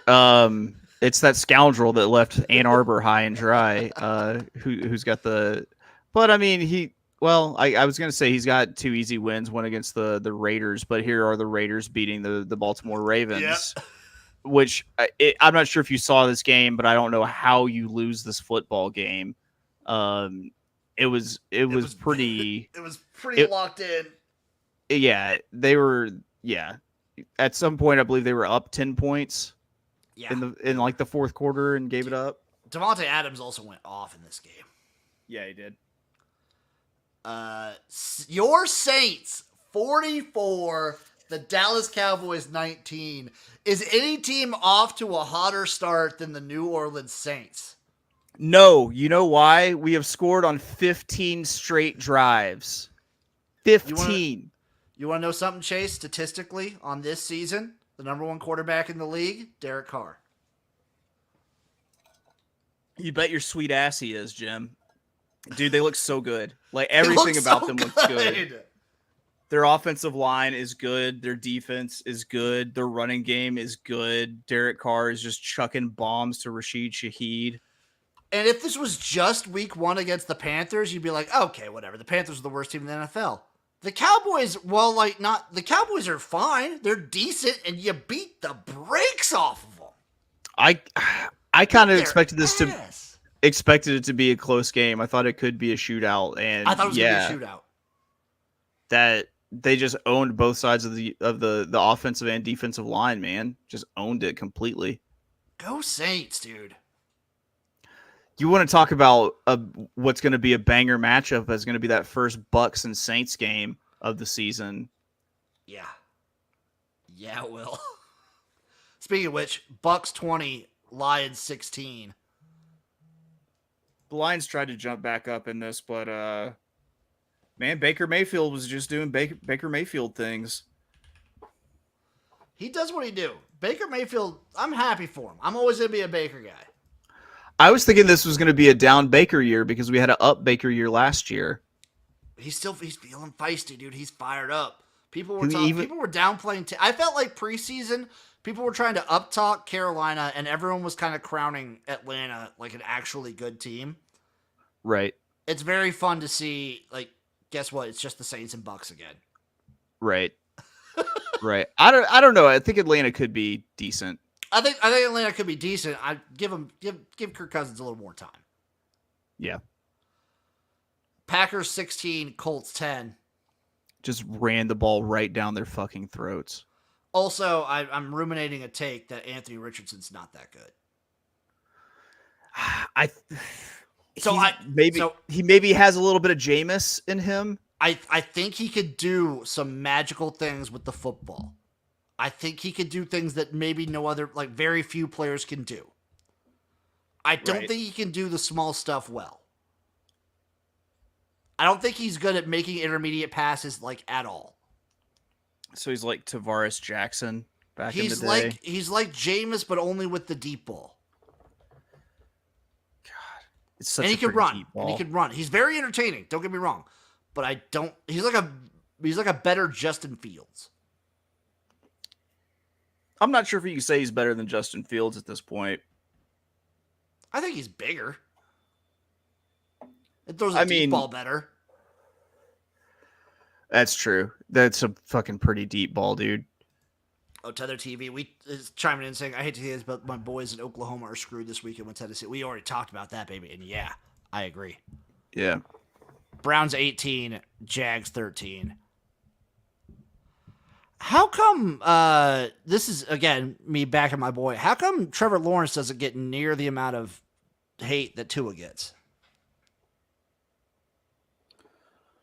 It's that scoundrel that left Ann Arbor high and dry. Who's got the? But I mean, I was gonna say he's got 2 easy wins, one against the Raiders, but here are the Raiders beating the Baltimore Ravens. Yep. Which I'm not sure if you saw this game, but I don't know how you lose this football game. It was pretty. It was pretty locked in. Yeah, they were. Yeah, at some point I believe they were up 10 points. Yeah. In the fourth quarter and gave it up. Devontae Adams also went off in this game. Yeah, he did. Your Saints 44. The Dallas Cowboys 19. Is any team off to a hotter start than the New Orleans Saints? No. You know why? We have scored on 15 straight drives. 15. You want to know something, Chase? Statistically, on this season, the number 1 quarterback in the league, Derek Carr. You bet your sweet ass he is, Jim. Dude, they look so good. Everything about them looks good. Their offensive line is good. Their defense is good. Their running game is good. Derek Carr is just chucking bombs to Rashid Shaheed. And if this was just week 1 against the Panthers, you'd be like, okay, whatever. The Panthers are the worst team in the NFL. The Cowboys, the Cowboys are fine. They're decent, and you beat the brakes off of them. I kind of expected it to be a close game. I thought it could be a shootout, and I thought it was going to be a shootout. That they just owned both sides of the offensive and defensive line, man. Just owned it completely. Go Saints, dude. You want to talk about what's going to be a banger matchup is going to be that first Bucks and Saints game of the season. Yeah. Yeah, it will. Speaking of which, Bucks 20, Lions 16. The Lions tried to jump back up in this, but man, Baker Mayfield was just doing Baker Mayfield things. He does what he do. Baker Mayfield, I'm happy for him. I'm always going to be a Baker guy. I was thinking this was going to be a down Baker year because we had an up Baker year last year. He's feeling feisty, dude. He's fired up. People were downplaying. I felt like preseason, people were trying to uptalk Carolina, and everyone was kind of crowning Atlanta like an actually good team. Right. It's very fun to see. Guess what? It's just the Saints and Bucks again. Right. Right. I don't know. I think Atlanta could be decent. I think Atlanta could be decent. I give Kirk Cousins a little more time. Yeah. Packers 16, Colts 10. Just ran the ball right down their fucking throats. Also, I'm ruminating a take that Anthony Richardson's not that good. He maybe has a little bit of Jameis in him. I think he could do some magical things with the football. I think he could do things that maybe no other, very few players can do. I don't think he can do the small stuff well. I don't think he's good at making intermediate passes, at all. So he's like Tavares Jackson back in the day? He's like Jameis, but only with the deep ball. God. It's such and he a can run. deep ball. And he can run. He's very entertaining, don't get me wrong. But he's like a better Justin Fields. I'm not sure if you can say he's better than Justin Fields at this point. I think he's bigger. It throws a deep ball better. That's true. That's a fucking pretty deep ball, dude. Oh, Tether TV. Is chiming in saying, I hate to hear this, but my boys in Oklahoma are screwed this weekend with Tennessee. We already talked about that, baby. And yeah, I agree. Yeah. Browns 18, Jags 13. How come, this is, again, me backing my boy, how come Trevor Lawrence doesn't get near the amount of hate that Tua gets?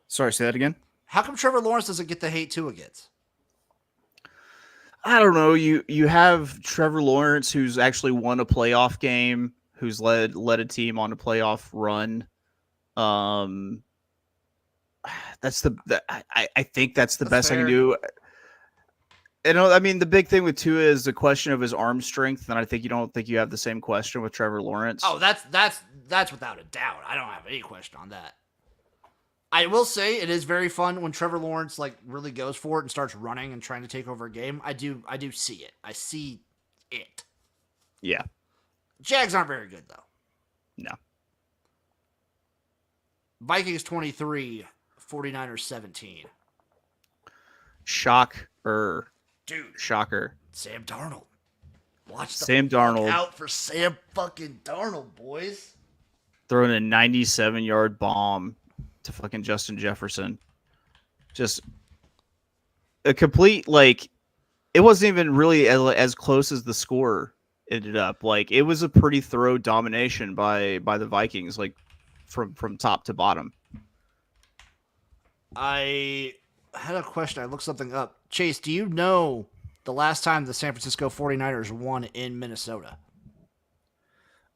Sorry, say that again. How come Trevor Lawrence doesn't get the hate Tua gets? I don't know. You have Trevor Lawrence, who's actually won a playoff game, who's led a team on a playoff run. That's I think that's the best I can do. You know, I mean, the big thing with Tua is the question of his arm strength, and I think you don't think you have the same question with Trevor Lawrence. Oh, that's without a doubt. I don't have any question on that. I will say it is very fun when Trevor Lawrence like really goes for it and starts running and trying to take over a game. I do see it. I see it. Yeah. Jags aren't very good though. No. Vikings 23, 49ers 17. Shocker. Dude. Shocker. Sam Darnold. Watch the Sam Darnold. out for Sam fucking Darnold, boys. Throwing a 97-yard bomb to fucking Justin Jefferson. Just a complete, like, it wasn't even really as close as the score ended up. Like, it was a pretty thorough domination by the Vikings, like, from top to bottom. I had a question. I looked something up. Chase, do you know the last time the San Francisco 49ers won in Minnesota?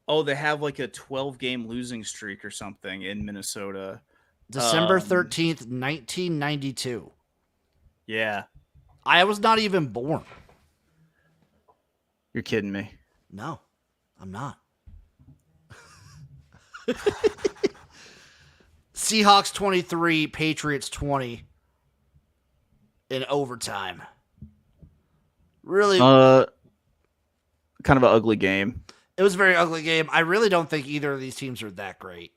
Oh, they have like a 12-game losing streak or something in Minnesota. December 13th, 1992. Yeah. I was not even born. You're kidding me. No, I'm not. Seahawks 23, Patriots 20 in overtime. Really? Kind of an ugly game. It was a very ugly game. I really don't think either of these teams are that great.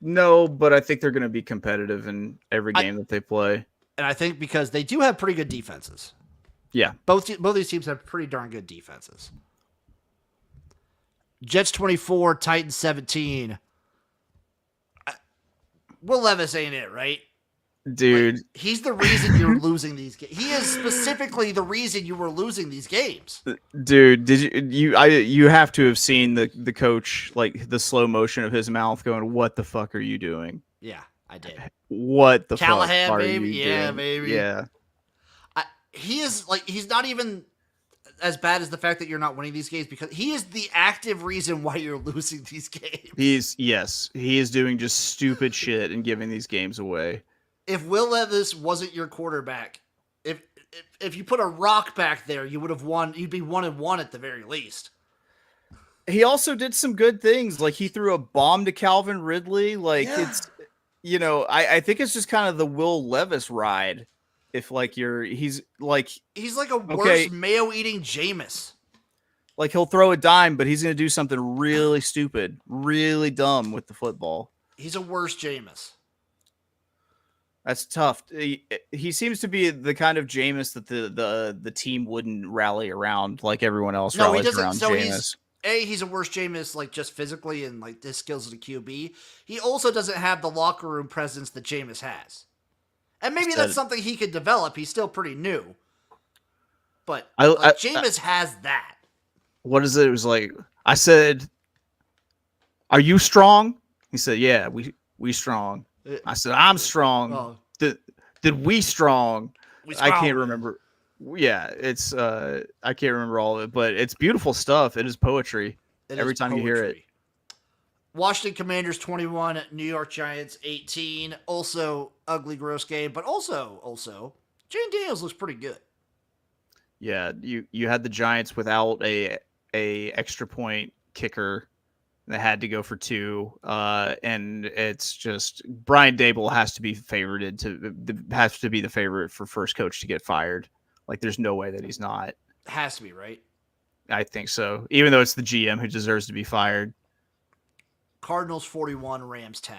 No, but I think they're going to be competitive in every game that they play. And I think because they do have pretty good defenses. Yeah. Both these teams have pretty darn good defenses. Jets 24, Titans 17. Will Levis ain't it, right? Dude. Like, he's the reason you're losing these games. He is specifically the reason you were losing these games. Dude, you have to have seen the coach, like the slow motion of his mouth going, "What the fuck are you doing?" Yeah, I did. What the Callahan, fuck are baby? you Yeah, doing? baby. Yeah. He is like, he's not even as bad as the fact that you're not winning these games, because he is the active reason why you're losing these games. He is doing just stupid shit and giving these games away. If Will Levis wasn't your quarterback, if you put a rock back there, you would have won. You'd be 1-1 at the very least. He also did some good things. Like, he threw a bomb to Calvin Ridley. Like, it's, you know, I think it's just kind of the Will Levis ride. If like he's like a worse mayo eating Jameis. Like, he'll throw a dime, but he's going to do something really stupid, really dumb with the football. He's a worse Jameis. That's tough. He seems to be the kind of Jameis that the team wouldn't rally around like everyone else rallies around Jameis. He's a worse Jameis, like, just physically and like his skills as a QB. He also doesn't have the locker room presence that Jameis has. And maybe that's something he could develop. He's still pretty new. But Jameis has that. What is it? It was like, I said, "Are you strong?" He said, "Yeah, we strong." I said, "I'm strong." Oh. Did we strong? strong? I can't remember. Yeah, it's I can't remember all of it, but it's beautiful stuff. It is poetry. Every time you hear it. Washington Commanders 21, New York Giants 18. Also ugly, gross game, but also Jane Daniels looks pretty good. Yeah, you had the Giants without a extra point kicker that had to go for two, and it's just Brian Dable has to be the favorite for first coach to get fired. Like, there's no way that he's not. Has to be, right? I think so. Even though it's the GM who deserves to be fired. Cardinals 41, Rams 10.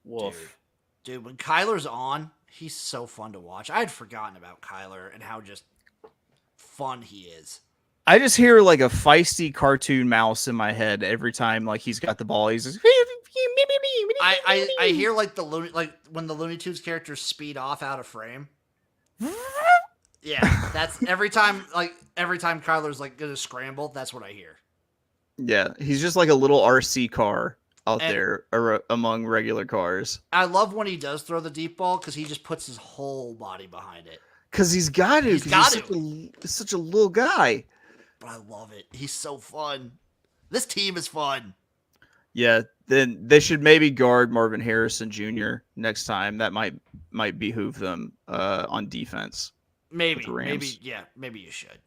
Woof. Dude, when Kyler's on, he's so fun to watch. I had forgotten about Kyler and how just fun he is. I just hear like a feisty cartoon mouse in my head every time like he's got the ball. He's just... I hear like when the Looney Tunes characters speed off out of frame. Yeah, that's every time Kyler's like gonna scramble, that's what I hear. Yeah, he's just like a little RC car out And- there among regular cars. I love when he does throw the deep ball because he just puts his whole body behind it. Because he's got to. He's got to. He's such a little guy. But I love it. He's so fun. This team is fun. Yeah, then they should maybe guard Marvin Harrison Jr. next time. That might behoove them on defense. Maybe you should.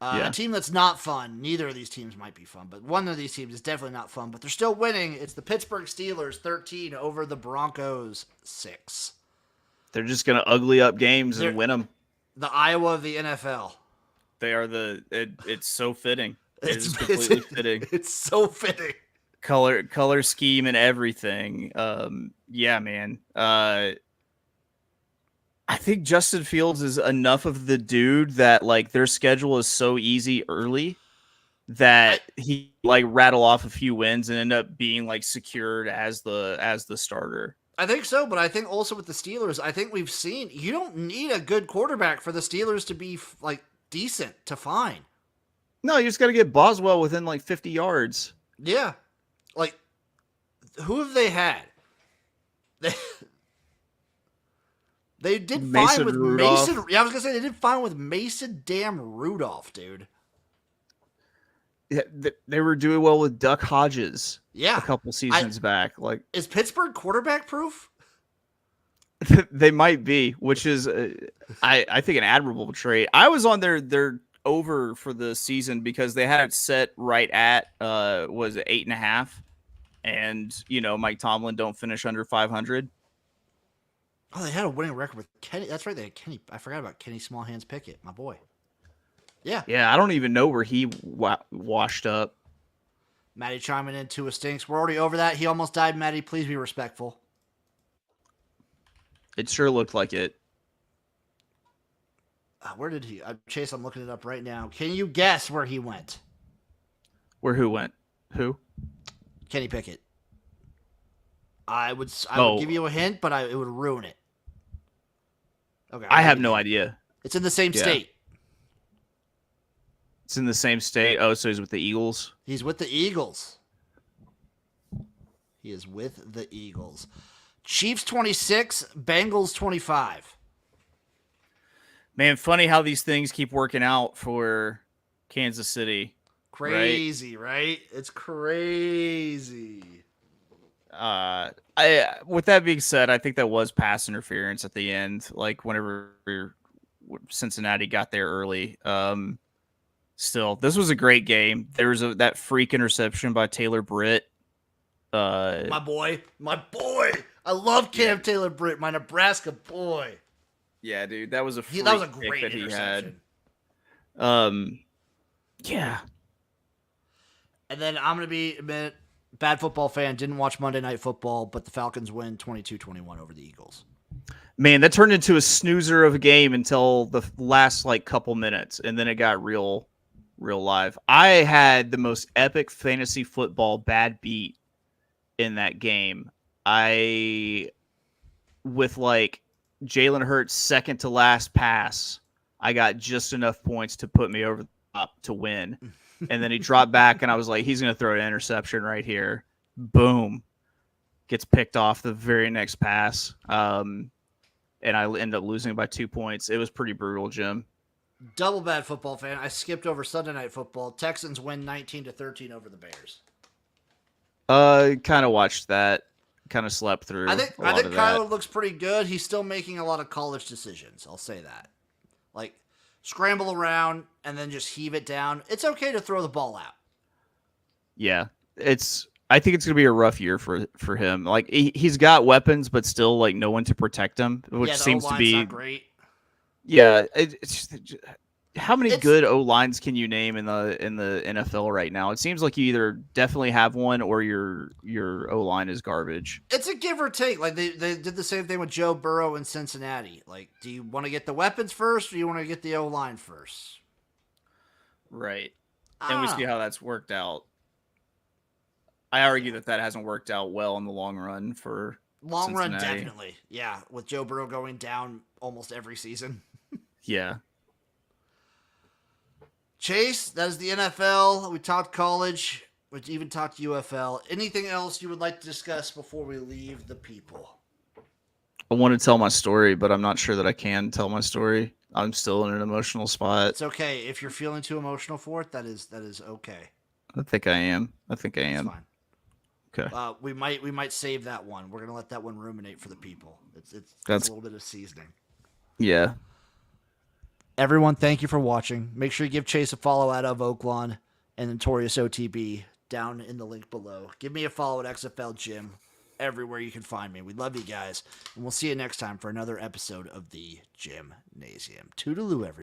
Yeah. A team that's not fun. Neither of these teams might be fun, but one of these teams is definitely not fun. But they're still winning. It's the Pittsburgh Steelers 13 over the Broncos 6. They're just gonna ugly up games and win them. The Iowa of the NFL. They are it's so fitting. It's completely fitting. It's so fitting. Color scheme and everything. Yeah, man. I think Justin Fields is enough of the dude that like their schedule is so easy early that he like rattle off a few wins and end up being like secured as the starter. I think so, but I think also with the Steelers, I think we've seen you don't need a good quarterback for the Steelers to be like decent to fine. No, you just got to get Boswell within like 50 yards. Yeah. Like, who have they had? They did fine with Rudolph. Mason. Yeah, I was going to say, they did fine with Mason damn Rudolph, dude. Yeah, they were doing well with Duck Hodges. Yeah. A couple seasons back. Like, is Pittsburgh quarterback proof? they might be, which is, I think, an admirable trait. I was on their over for the season because they had it set right at was it 8.5, and Mike Tomlin don't finish under 500. Oh, they had a winning record with Kenny. That's right, they had Kenny. I forgot about Kenny Smallhands Pickett, my boy. Yeah. Yeah, I don't even know where he washed up. Maddie chiming in to a stinks. We're already over that. He almost died, Maddie. Please be respectful. It sure looked like it. Where did he? Chase, I'm looking it up right now. Can you guess where he went? Where who went? Who? Kenny Pickett. I would give you a hint, but it would ruin it. Okay. I have no idea. It's in the same state. It's in the same state. Oh, so he's with the Eagles? He's with the Eagles. He is with the Eagles. Chiefs 26, Bengals 25. Man, funny how these things keep working out for Kansas City. Crazy, right? It's crazy. With that being said, I think that was pass interference at the end. Like whenever Cincinnati got there early. Still, this was a great game. There was that freak interception by Taylor Britt. My boy. I love Cam Taylor Britt, my Nebraska boy. Yeah, dude, that was a great interception. Yeah. And then I'm going to admit, bad football fan, didn't watch Monday Night Football, but the Falcons win 22-21 over the Eagles. Man, that turned into a snoozer of a game until the last couple minutes, and then it got real live. I had the most epic fantasy football bad beat in that game. With Jalen Hurts' second to last pass, I got just enough points to put me over the top to win. And then he dropped back, and I was like, he's going to throw an interception right here. Boom. Gets picked off the very next pass. And I end up losing by 2 points. It was pretty brutal, Jim. Double bad football fan. I skipped over Sunday Night Football. Texans win 19-13 over the Bears. Kind of watched that. Kind of slept through. I think Kyler looks pretty good. He's still making a lot of college decisions. I'll say that. Scramble around and then just heave it down. It's okay to throw the ball out. Yeah, I think it's gonna be a rough year for him. He's got weapons, but still no one to protect him, which seems to be not great. Yeah, how many good O lines can you name in the NFL right now? It seems like you either definitely have one or your O line is garbage. It's a give or take. They did the same thing with Joe Burrow in Cincinnati. Do you want to get the weapons first or do you want to get the O line first? Right. And we see how that's worked out. I argue that hasn't worked out well in the long run for Cincinnati. Run, definitely. Yeah, with Joe Burrow going down almost every season. Yeah. Chase, that is the NFL. We talked college. We even talked UFL. Anything else you would like to discuss before we leave the people? I want to tell my story, but I'm not sure that I can tell my story. I'm still in an emotional spot. It's okay if you're feeling too emotional for it. That is okay. I think I am. It's fine. Okay. We might save that one. We're gonna let that one ruminate for the people. It's a little bit of seasoning. Yeah. Everyone, thank you for watching. Make sure you give Chase a follow out of Oaklawn and Notorious OTB down in the link below. Give me a follow at XFL Jim everywhere you can find me. We love you guys, and we'll see you next time for another episode of the Jimnasium. Toodaloo, everyone.